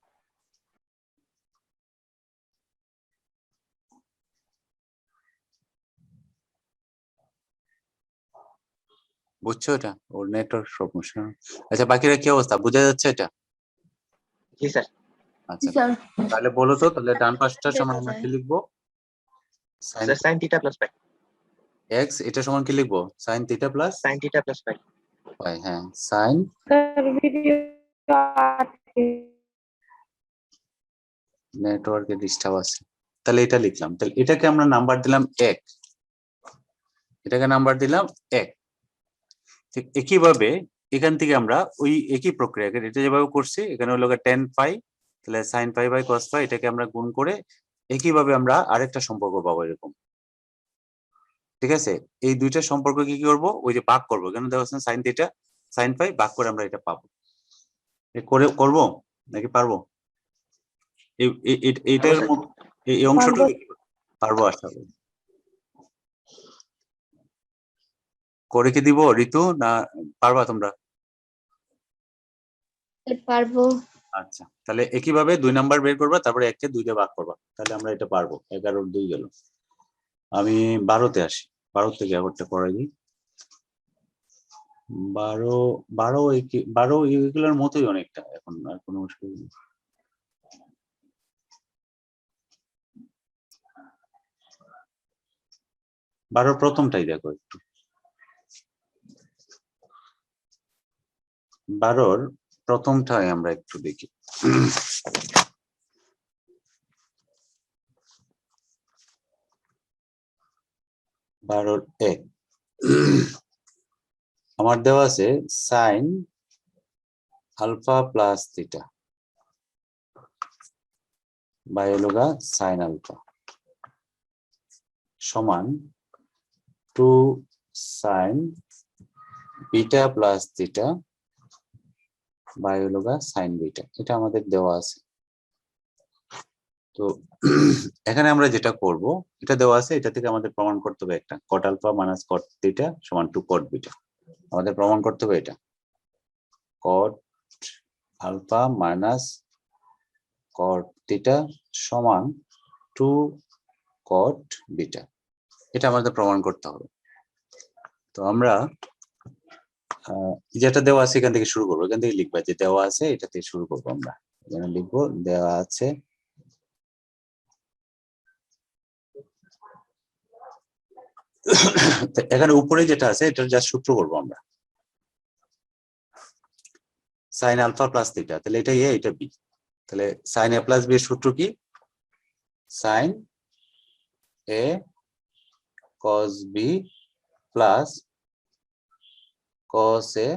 বুঝছো? এটা ওর নেটওয়ার্ক সমস্যা। আচ্ছা বাকিরা কি অবস্থা, বোঝা যাচ্ছে এটা? জি স্যার। আচ্ছা তাহলে বলো তো, তাহলে ডান পাশটা সমান আমরা কি লিখবো? Sir sin theta plus phi। X এটা সমান কি লিখবো? sin theta plus sin theta plus phi। Phi. হ্যাঁ, sin স্যার ভিডিও আছে। নেটওয়ার্কে ডিস্টার্ব আছে, তাহলে এটা লিখলাম, তাহলে এটাকে আমরা নাম্বার দিলাম 1, এটাকে নাম্বার দিলাম 1। ঠিক একইভাবে এখান থেকে আমরা ওই একই প্রক্রিয়াকে এটা যেভাবে করছি, এখানে হলো tan পাই, তাহলে sin পাই বাই cos পাই, এটাকে আমরা গুণ করে একইভাবে আমরা আরেকটা সম্পর্ক পাবো এরকম। ঠিক আছে, এই দুইটা সম্পর্ক কি করব, ওই যে ভাগ করবো, কেন দেখো sin থিটা sin পাই ভাগ করে আমরা এটা পাবো। করে করব নাকি পারবো? এইটার এই অংশটা পারবো আশা করি। করে কি দিব ঋতু, না পারবা তোমরা? পারবো। আচ্ছা, তাহলে একইভাবে 2 নাম্বার বের করবা, তারপরে 1 কে 2 দিয়ে ভাগ করবা, তাহলে আমরা এটা পারবো। 11 আর 2 গেল। আমি 12তে আসি, 12 থেকে আবারটা করাই দিই। 12 এগুলোর মতোই অনেকটা, এখন আর কোনো অসুবিধা নেই। 12 প্রথমটাই দেখো একটু, 12 প্রথমটাই আমরা একটু দেখি। 12 1 আমার দেওয়া আছে sin alpha plus theta by হলো sin আলফা সমান 2 sin beta plus theta by হলো sin বিটা। এটা আমাদের দেওয়া আছে। তো এখানে আমরা যেটা করব, এটা দেওয়া আছে, এটা থেকে আমাদের প্রমাণ করতে হবে একটা cot alpha minus cot theta সমান 2 cot বিটা। আমাদের প্রমাণ করতে হবে এটা cot alpha minus cot theta সমান 2 cot বিটা। এটা আমাদের প্রমাণ করতে হবে। তো আমরা যেটা দেওয়া আছে এখান থেকে শুরু করবো, এখান থেকে লিখবা যে দেওয়া আছে, এটা থেকে শুরু করবো আমরা। এখানে লিখবো দেওয়া আছে এখানে উপরে যেটা আছে এটার যা সূত্র করবো আমরা, sin আলফা প্লাস থিটা, তাহলে এটা এ এটা বি, তাহলে sin a প্লাস বি এর সূত্র কি, sin a cos b plus cos a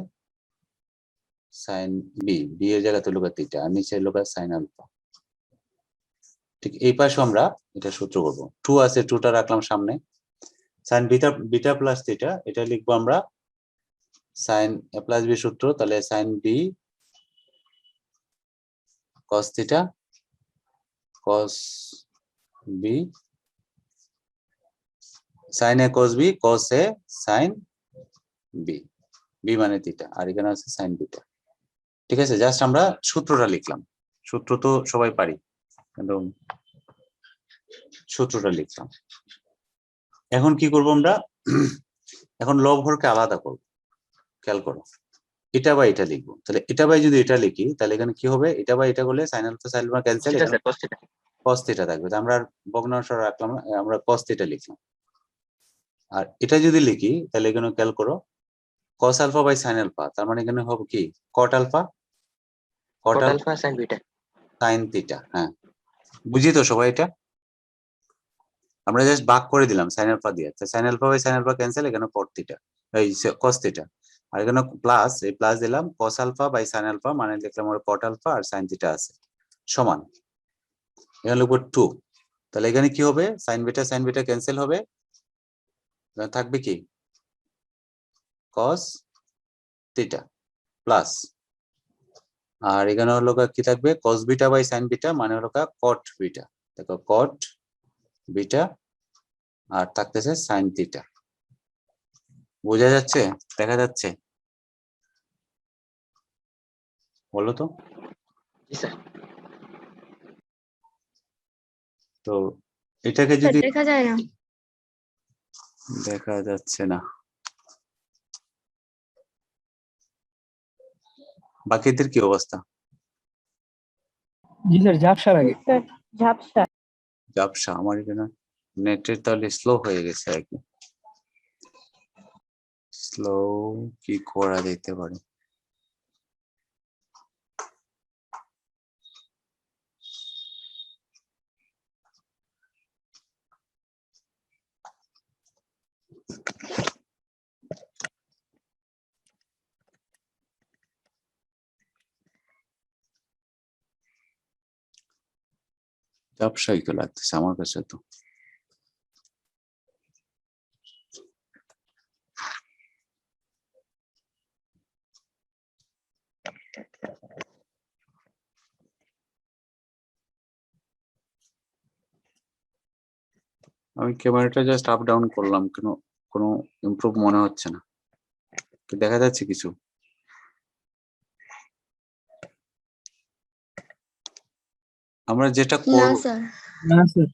sin b, B এর জায়গাতে লোকা থিটা আর নিচে লোকা sin আলফা। ঠিক এই পাশে আমরা এটা সূত্র করব, 2 আছে 2টা রাখলাম সামনে, sin বিটা প্লাস থিটা এটা লিখবো আমরা sin a প্লাস বি সূত্র, তাহলে sin b cos theta cos b sin a cos b cos a sin b, b মানে থিটা আর এখানে আছে sin বিটা। ঠিক আছে, জাস্ট আমরা সূত্রটা লিখলাম, সূত্র তো সবাই পারি, কিন্তু সূত্রটা লিখলাম। এখন কি করব আমরা, এখন লব হরকে আলাদা করব। খেয়াল করো, এটা বা এটা লিখবো, তাহলে এটা বাই যদি এটা লিখি তাহলে এখানে কি হবে, এটা বা এটা করলে sin alpha sin alpha cancel, এখানে cos থিটা থাকবে, আমরা আর ভগ্নাংশ রাখলাম না, আমরা cos থিটা লিখলাম। আর এটা যদি লিখি তাহলে এখানে খেয়াল করো cos alpha by sin alpha, তার মানে এখানে হবে কি cot alpha sin beta sin theta. হ্যাঁ, বুঝি তো সবাই? এটা আমরা জাস্ট ভাগ করে দিলাম sin আলফা দিয়ে, sin alpha by sin alpha cancel, এখানে cot থিটা এই cos থিটা, আর এখানে প্লাস, এই প্লাস দিলাম cos alpha by sin alpha, মানে লিখলাম আমরা cot আলফা আর sin থিটা আছে সমান, এখানে লিখবো 2, তাহলে এখানে কি হবে sin বিটা ক্যান্সেল হবে, এখানে থাকবে কি cos থিটা প্লাস, আর এখানে হলো কি থাকবে cos beta by sin beta, মানে হলো cot বিটা, দেখো cot বিটা আর থাকতেছে sin থিটা। বোঝা যাচ্ছে, দেখা যাচ্ছে? বলো তো। জি স্যার। তো এটাকে যদি দেখা যায় না, দেখা যাচ্ছে না, বাকিদের কি অবস্থা? জি স্যার, ঝাপসা লাগে। স্যার ঝাপসা। ব্যবসা আমার এখানে নেটের তাহলে স্লো হয়ে গেছে আর কি, স্লো কি করা যেতে পারে? ঝাপসাই তো লাগতেছে আমার কাছে তো। আমি ক্যামেরাটা জাস্ট আপ ডাউন করলাম, কোনো ইমপ্রুভ মনে হচ্ছে না। কি দেখা যাচ্ছে কিছু? আমরা যেটা না করব স্যার, না স্যার।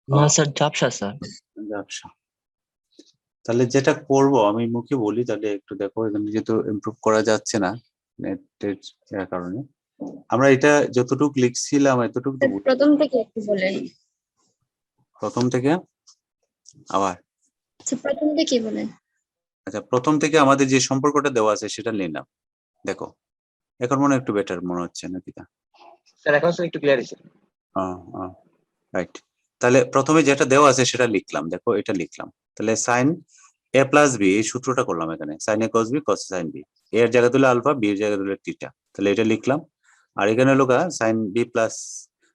না স্যার ঝাপসা স্যার। ব্যবসা, তাহলে যেটা করব আমি মুখে বলি, তাহলে একটু দেখো এখানে যেহেতু ইমপ্রুভ করা যাচ্ছে না নেটের কারণে। আমরা এটা যতটুকু লিখছিলাম এতটুকু তো প্রথম থেকে একটু বলেন। প্রথম থেকে আবার। আচ্ছা, প্রথম থেকে বলেন। আচ্ছা, প্রথম থেকে আমাদের যে সম্পর্কটা দেওয়া আছে সেটা নিলাম। দেখো এখন মনে হয় একটু বেটার মনে হচ্ছে নাকি? তা স্যার এখন স্যার একটু ক্লিয়ার হয়েছে। রাইট। তাহলে প্রথমে যেটা দেওয়া আছে সেটা লিখলাম, দেখো এটা লিখলাম। তাহলে সাইন এ প্লাস বি, এই সূত্রটা করলাম এখানে, sine A cos B cos sine B, এর জায়গা দিলে আলফা, বি এর জায়গা দিলে থিটা। তাহলে এটা লিখলাম। আর এখানে হলো sine B plus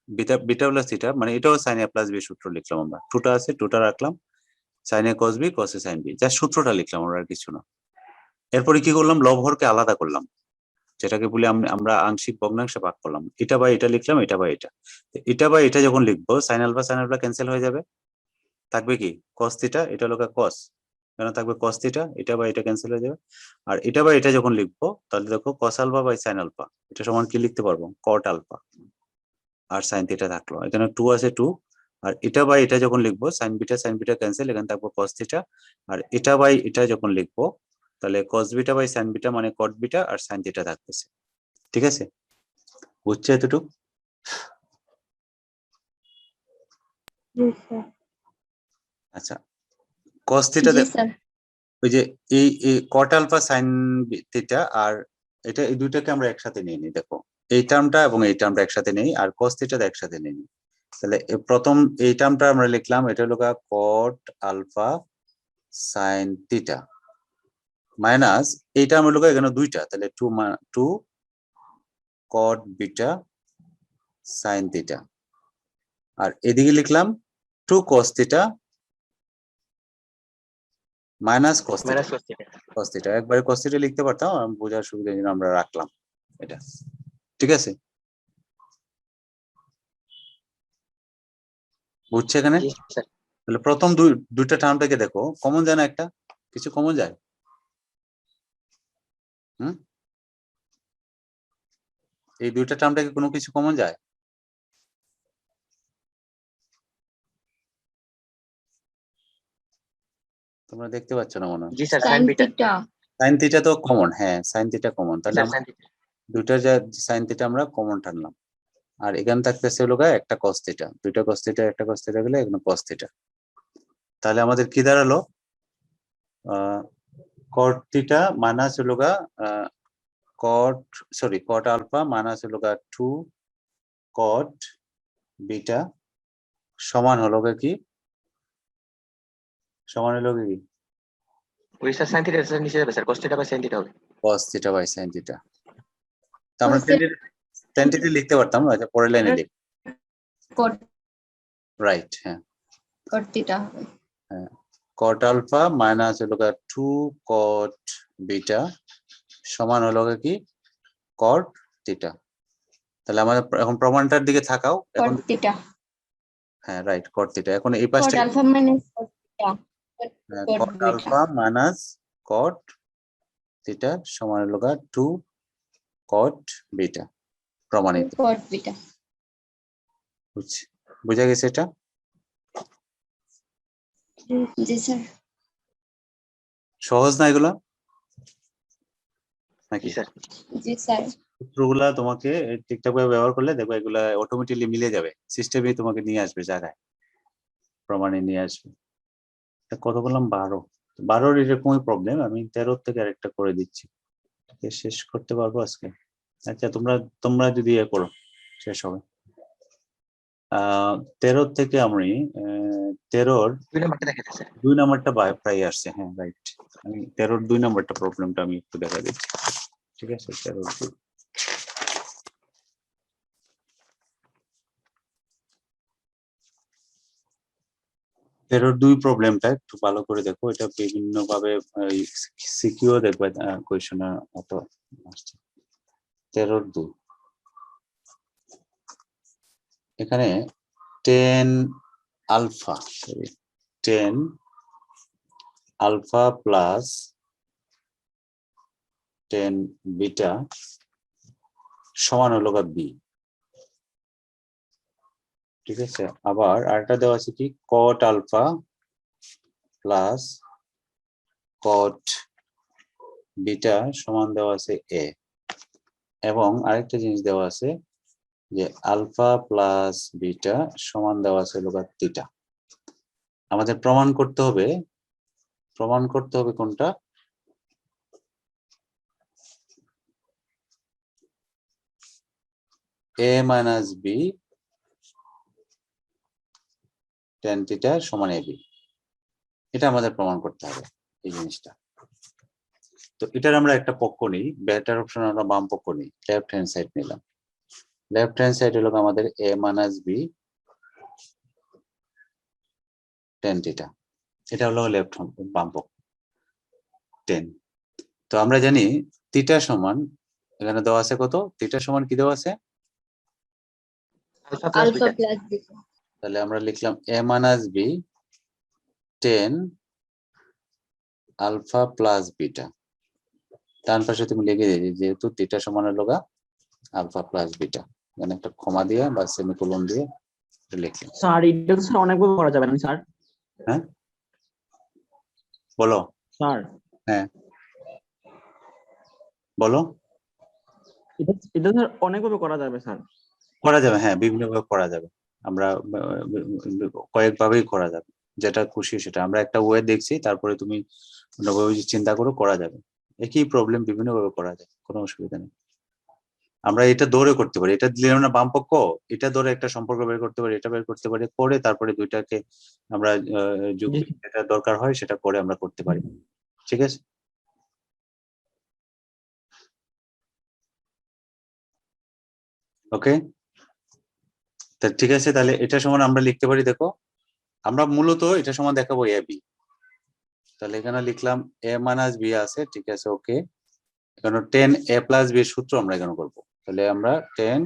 beta, beta plus theta, মানে এটাও সাইন এ প্লাস বি সূত্র লিখলাম আমরা। টুটা আছে, টুটা রাখলাম, sine A cos B cos sine B, যা সূত্রটা লিখলাম আমরা, আর কিছু না। এরপরে কি করলাম, লব হরকে আলাদা করলাম, যেটাকে বলি আমরা আংশিক ভগ্নাংশে ভাগ করলাম। এটা বা এটা লিখলাম, এটা বা এটা। এটা বা এটা যখন লিখবো সাইন আলফা ক্যান্সেল হয়ে যাবে, থাকবে কি কস থিটা, এটা হলো কস, কেন থাকবে কস থিটা, এটা বা এটা ক্যান্সেল হয়ে যাবে। আর এটা বা এটা যখন লিখবো তাহলে দেখো cos alpha by sine alpha, এটা সমান কি লিখতে পারবো, কট আলফা। আর সাইন থিটা থাকলো, এখানে 2 আছে 2। আর এটা বাই এটা যখন লিখবো সাইন বিটা ক্যান্সেল, এখানে থাকবো কস থিটা। আর এটা বাই এটা যখন লিখবো তাহলে cos beta by sine beta মানে কট বিটা, আর সাইন থিটা থাকতেছে। ঠিক আছে, বুঝছে এতটুকু? জি স্যার। আচ্ছা, কস থিটা জি স্যার। ওই যে এই কট আলফা সাইন থিটা, আর এটা এই দুইটাকে আমরা একসাথে নিয়ে নিই। দেখো এই টার্মটা এবং এই টার্মটা একসাথে নেই, আর কস থিটা একসাথে নিয়ে নিই। তাহলে প্রথম এই টার্মটা আমরা লিখলাম, এটা হলো cot alpha sine theta, minus এই টার্ম হলো এখানে দুইটা, তাহলে 2 কট বিটা সাইন থিটা। আর এদিকে লিখলাম 2 cos theta minus cos theta. Minus করতে কস থিটা একবারে কস থিটা লিখতে পারতাম, আমি বোঝার সুবিধার জন্য আমরা রাখলাম এটা। ঠিক আছে, বুঝছে এখানে? জি স্যার। তাহলে প্রথম দুইটা টার্মটাকে দেখো, কমন যায় না? একটা কিছু কমন যায়? এই দুইটা টার্মটাকে কোনো কিছু কমন যায়? তোমরা দেখতে পাচ্ছ না মনে হয়। জি sir sine sine beta. Theta. Sine theta তো কমন, হ্যাঁ সাইন থিটা কমন, তাহলে স্যার আমরা সাইন বিটা। দুইটা সাইন থিটা আমরা কমন টানলাম। আর এখানে থাকতেছে হলো একটা কস থিটা, দুইটা কস থিটা একটা কস থিটা গেলে এখানে কস থিটা। তাহলে আমাদের কি দাঁড়ালো, কট থিটা মাইনাস হলো কট আলফা মাইনাস হলো 2 কট বিটা সমান হলো কি, সমান হলো কি ওই স্যার সাইন থিটা স্যার নিচে যাবে sir, cos theta by sine theta হবে। cos theta by sin theta. তো আমরা tan থিটা লিখতে পারতাম, আচ্ছা পরের লাইনে লিখ। কট রাইট, হ্যাঁ কট থিটা হবে। হ্যাঁ, cot আলফা মাইনাস হলো 2 cot বিটা সমান হলো কি cot থিটা। তাহলে আমাদের এখন প্রমাণটার দিকে থাকাও এখন। Cot theta. হ্যাঁ রাইট, cot থিটা। এখন এই কট পাশটা alpha minus cot theta. Cot cot beta. Alpha minus cot theta সমান হলো 2 cot বিটা, প্রমাণিত। Cot beta. বুঝছি, বুঝা গেছে এটা? জি স্যার। সহজ না এগুলা নাকি? জি স্যার। জি স্যার। সূত্রগুলা তোমাকে ঠিকঠাক ভাবে ব্যবহার করলে দেখো এগুলা অটোমেটিকলি মিলে যাবে, সিস্টেমে তোমাকে নিয়ে আসবে জায়গায়, প্রমাণে নিয়ে আসবে। কত বললাম, 12 এরকমই প্রবলেম। আমি 13 থেকে আরেকটা করে দিচ্ছি, শেষ করতে পারবো আজকে। আচ্ছা তোমরা যদি করো শেষ হবে। 13 থেকে আমি 13 দুই নাম্বারটা দেখাতে স্যার। 2 নাম্বারটা প্রায় আসছে। হ্যাঁ রাইট, আমি 13 2 নাম্বারটা প্রবলেমটা আমি একটু দেখা দিচ্ছি। ঠিক আছে, 13 13 প্রবলেমটা একটু ভালো করে দেখো, এটা বিভিন্ন ভাবে সিকিউ দেখবে কোয়েশ্চেনের মতো আসছে। 13 এখানে 10 আলফা 10 আলফা প্লাস 10 বিটা সমান হলো বি। ঠিক আছে, আবার আরেকটা দেওয়া আছে কি cot alpha plus cot beta সমান দেওয়া আছে এ, এবং আরেকটা জিনিস দেওয়া আছে যে আলফা প্লাস বিটা সমান দেওয়া আছে হলো থিটা। আমাদের প্রমাণ করতে হবে কোনটা, a minus B tan theta সমান ab, এটা আমাদের প্রমাণ করতে হবে এই জিনিসটা। তো এটার আমরা একটা পক্ষ নিই, বেটার অপশন আমরা বাম পক্ষ নিই, লেফট হ্যান্ড সাইড নিলাম। লেফট হ্যান্ড সাইড হলো আমাদের a minus B tan theta, এটা হলো লেফট বাম পক্ষ 10। তো আমরা জানি থিটা সমান, এখানে দেওয়া আছে কত, থিটা সমান কি দেওয়া আছে, alpha plus alpha beta. Plus beta. তাহলে আমরা লিখলাম a minus B 10 alpha plus beta, ডান পাশে তুমি লিখে দিয়েছি যেহেতু থিটা সমান হলো আলফা প্লাস বিটা, মানে একটা কমা দিয়ে বা সেমিকোলন দিয়ে লিখলাম। স্যার এটা তো স্যার অনেকভাবে করা যাবে না স্যার? হ্যাঁ বলো, স্যার হ্যাঁ বলো। এটা স্যার অনেকভাবে করা যাবে স্যার। করা যাবে, হ্যাঁ বিভিন্নভাবে করা যাবে, আমরা কয়েকভাবেই করা যাবে, যেটা খুশি সেটা। আমরা একটা ওয়ে দেখছি, তারপরে তুমি অন্যভাবে যদি চিন্তা করো করা যাবে। একই প্রবলেম বিভিন্নভাবে করা যায়, কোনো অসুবিধা নেই। আমরা এটা ধরে করতে পারি, এটা দিলাম না বাম পক্ষ, এটা ধরে একটা সম্পর্ক বের করতে পারি, এটা বের করতে পারি, করে তারপরে দুইটাকে আমরা যুক্তি যেটা দরকার হয় সেটা করে আমরা করতে পারি। ঠিক আছে, ওকে। তা ঠিক আছে, তাহলে এটা সমান আমরা লিখতে পারি, দেখো আমরা মূলত এটা সমান দেখাবো এ বি। তাহলে এখানে লিখলাম এ মাইনাস বি আছে, ঠিক আছে ওকে। এখানে 10 এ প্লাস বি এর সূত্র আমরা এখানে করবো। তাহলে আমরা 10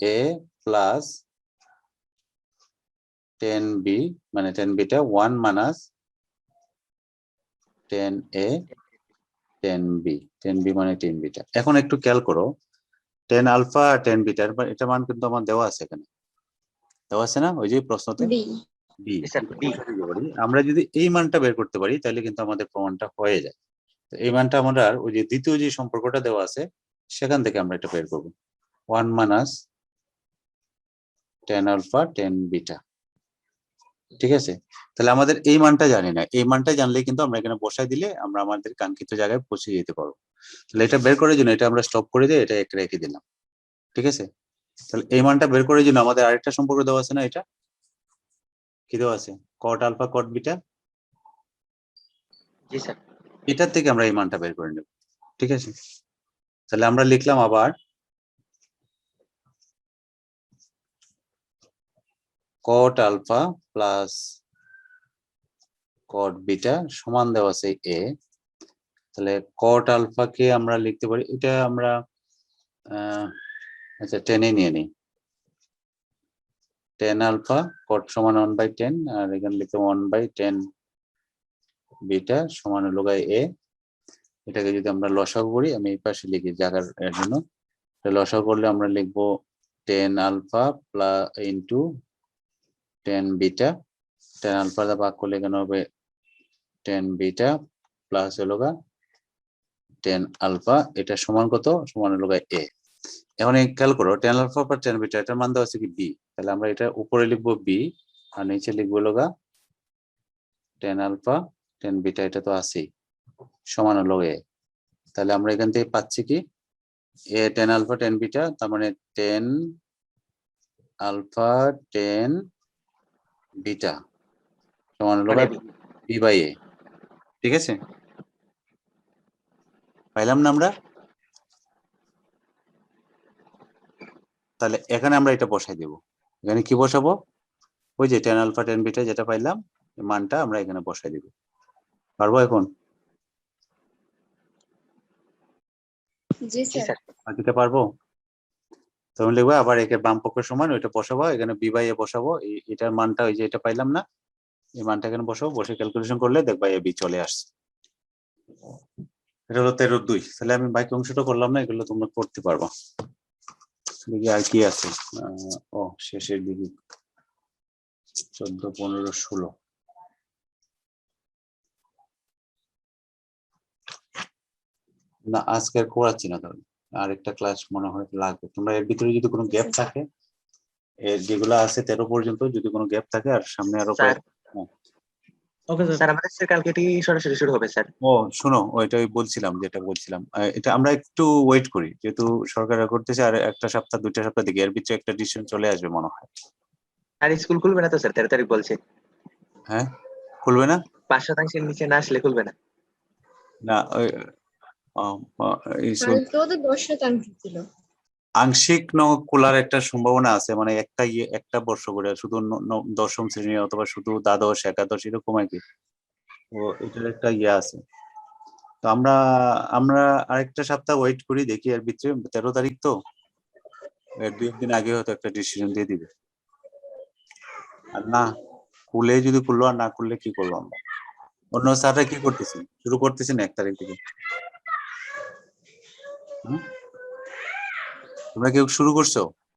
এ প্লাস 10 বি মানে 10 বিটা 1 মাইনাস 10 এ 10 বি, 10 বি মানে 10 বিটা। এখন একটু খেয়াল করো 10 আলফা আর 10 বিটা, এটা মান কিন্তু আমার দেওয়া আছে, এখানে দেওয়া আছে না ওই যে প্রশ্নতে বি। বি। Sir B. আমরা যদি এই মানটা বের করতে পারি তাহলে কিন্তু আমাদের প্রমাণটা হয়ে যায়। তো এই মানটা আমরা ওই যে দ্বিতীয় যে সম্পর্কটা দেওয়া আছে সেখান থেকে আমরা এটা বের করবো, 1 মাইনাস 10 আলফা 10 বিটা। ঠিক আছে, তাহলে আমাদের এই মানটা জানি না, এই মানটা জানলে কিন্তু আমরা এখানে বসাই দিলে আমরা আমাদের কাঙ্ক্ষিত জায়গায় পৌঁছে যেতে পারবো। তাহলে এটা বের করার জন্য এটা আমরা স্টপ করে দিয়ে এটা রেখে দিলাম। ঠিক আছে, তাহলে এই মানটা বের করার জন্য আমাদের আরেকটা সম্পর্ক দেওয়া আছে না, এটা কি দেওয়া আছে, কট আলফা কট বিটা। জি স্যার। এটার থেকে আমরা এই মানটা বের করে নেব। ঠিক আছে, তাহলে আমরা লিখলাম আবার cot alpha plus cot beta সমান দেওয়া আছে এ। তাহলে কট আলফাকে আমরা লিখতে পারি, এটা আমরা আচ্ছা 10 নিয়ে নিই, 10 আলফা কট সমান 1/10, আর এখানে লিখতে 1/10 বিটা সমান হলো এ। এটাকে যদি আমরা লসাগু করি, আমি এই পাশে লিখি জায়গার এর জন্য, লসাগু করলে আমরা লিখবো 10 alpha plus into 10 beta, 10 alpha দা ভাগ করলে এখানে হবে 10 বিটা প্লাস হলো 10 আলফা, এটা সমান কত, সমান হলো এ। এখন খেয়াল করো 10 আলফা পর 10 বিটা এটার মান দেওয়া আছে কি বি, তাহলে আমরা এটা উপরে লিখবো বি আর নিচে লিখবো হলো 10 আলফা 10 বিটা, এটা তো আছেই, সমান হলো এ। তাহলে আমরা এখান থেকে পাচ্ছি কি এ 10 আলফা 10 বিটা, তার মানে 10 আলফা 10 বিটা সমান হলো মানে বি বাই এ। ঠিক আছে, পাইলাম না আমরা? তাহলে এখানে আমরা এটা বসাই দেব, এখানে কি বসাবো, ওই যে 10 আলফা 10 বিটা যেটা পাইলাম এই মানটা আমরা এখানে বসাই দিব। পারবো এখন? জি জি স্যার। স্যার। দিতে পারবো? তখন লিখবো আবার একে বাম পক্ষের সমান ওইটা বসাবো, এখানে বি বাই এ বসাবো, এটার মানটা ওই যে এটা পাইলাম না, এই মানটা এখানে বসাবো, বসে ক্যালকুলেশন করলে দেখবা এ বি চলে আসছে। এটা হলো 13-2। তাহলে আমি বাকি অংশটা করলাম না, এগুলো তোমরা করতে পারবা। দেখি আর কি আছে। ও শেষের দিকে 14, 15, 16। না আজকে আর করাচ্ছি না, তাহলে আরেকটা ক্লাস মনে হয় লাগবে। তোমরা এর ভিতরে যদি কোনো গ্যাপ থাকে, এর যেগুলো আছে 13 পর্যন্ত যদি কোনো গ্যাপ থাকে আর সামনে আরো স্যার ওকে স্যার। স্যার আমাদের স্যার কালকে এটি সরাসরি শুরু হবে স্যার। ও শোনো, ওইটাই বলছিলাম, যেটা বলছিলাম এটা আমরা একটু ওয়েট করি, যেহেতু সরকার করতেছে, আর একটা সপ্তাহ 2টা সপ্তাহ দিকে এর ভিতরে একটা ডিসিশন চলে আসবে মনে হয়। আর স্কুল খুলবে না তো স্যার, 13 তারিখ বলছে। হ্যাঁ খুলবে না? 5% নিচে না আসলে খুলবে না। না ওই কালকেও তো 10% ছিল। আংশিক খোলার একটা সম্ভাবনা আছে, মানে একটা বর্ষ করে শুধু দশম শ্রেণী অথবা শুধু দ্বাদশ একাদশ এরকম আর কি। তো এটার একটা আছে। তো আমরা আরেকটা সপ্তাহ ওয়েট করি, দেখি এর ভিতরে 13 তারিখ তো, এর 2 দিন আগে হয়তো একটা ডিসিশন দিয়ে দিবে। আর না খুলে যদি খুললো, আর না খুললে কি করবো আমরা? অন্য স্যাররা কি করতেছি, শুরু করতেছি না 1 তারিখ থেকে? তোমরা কেউ শুরু করছো?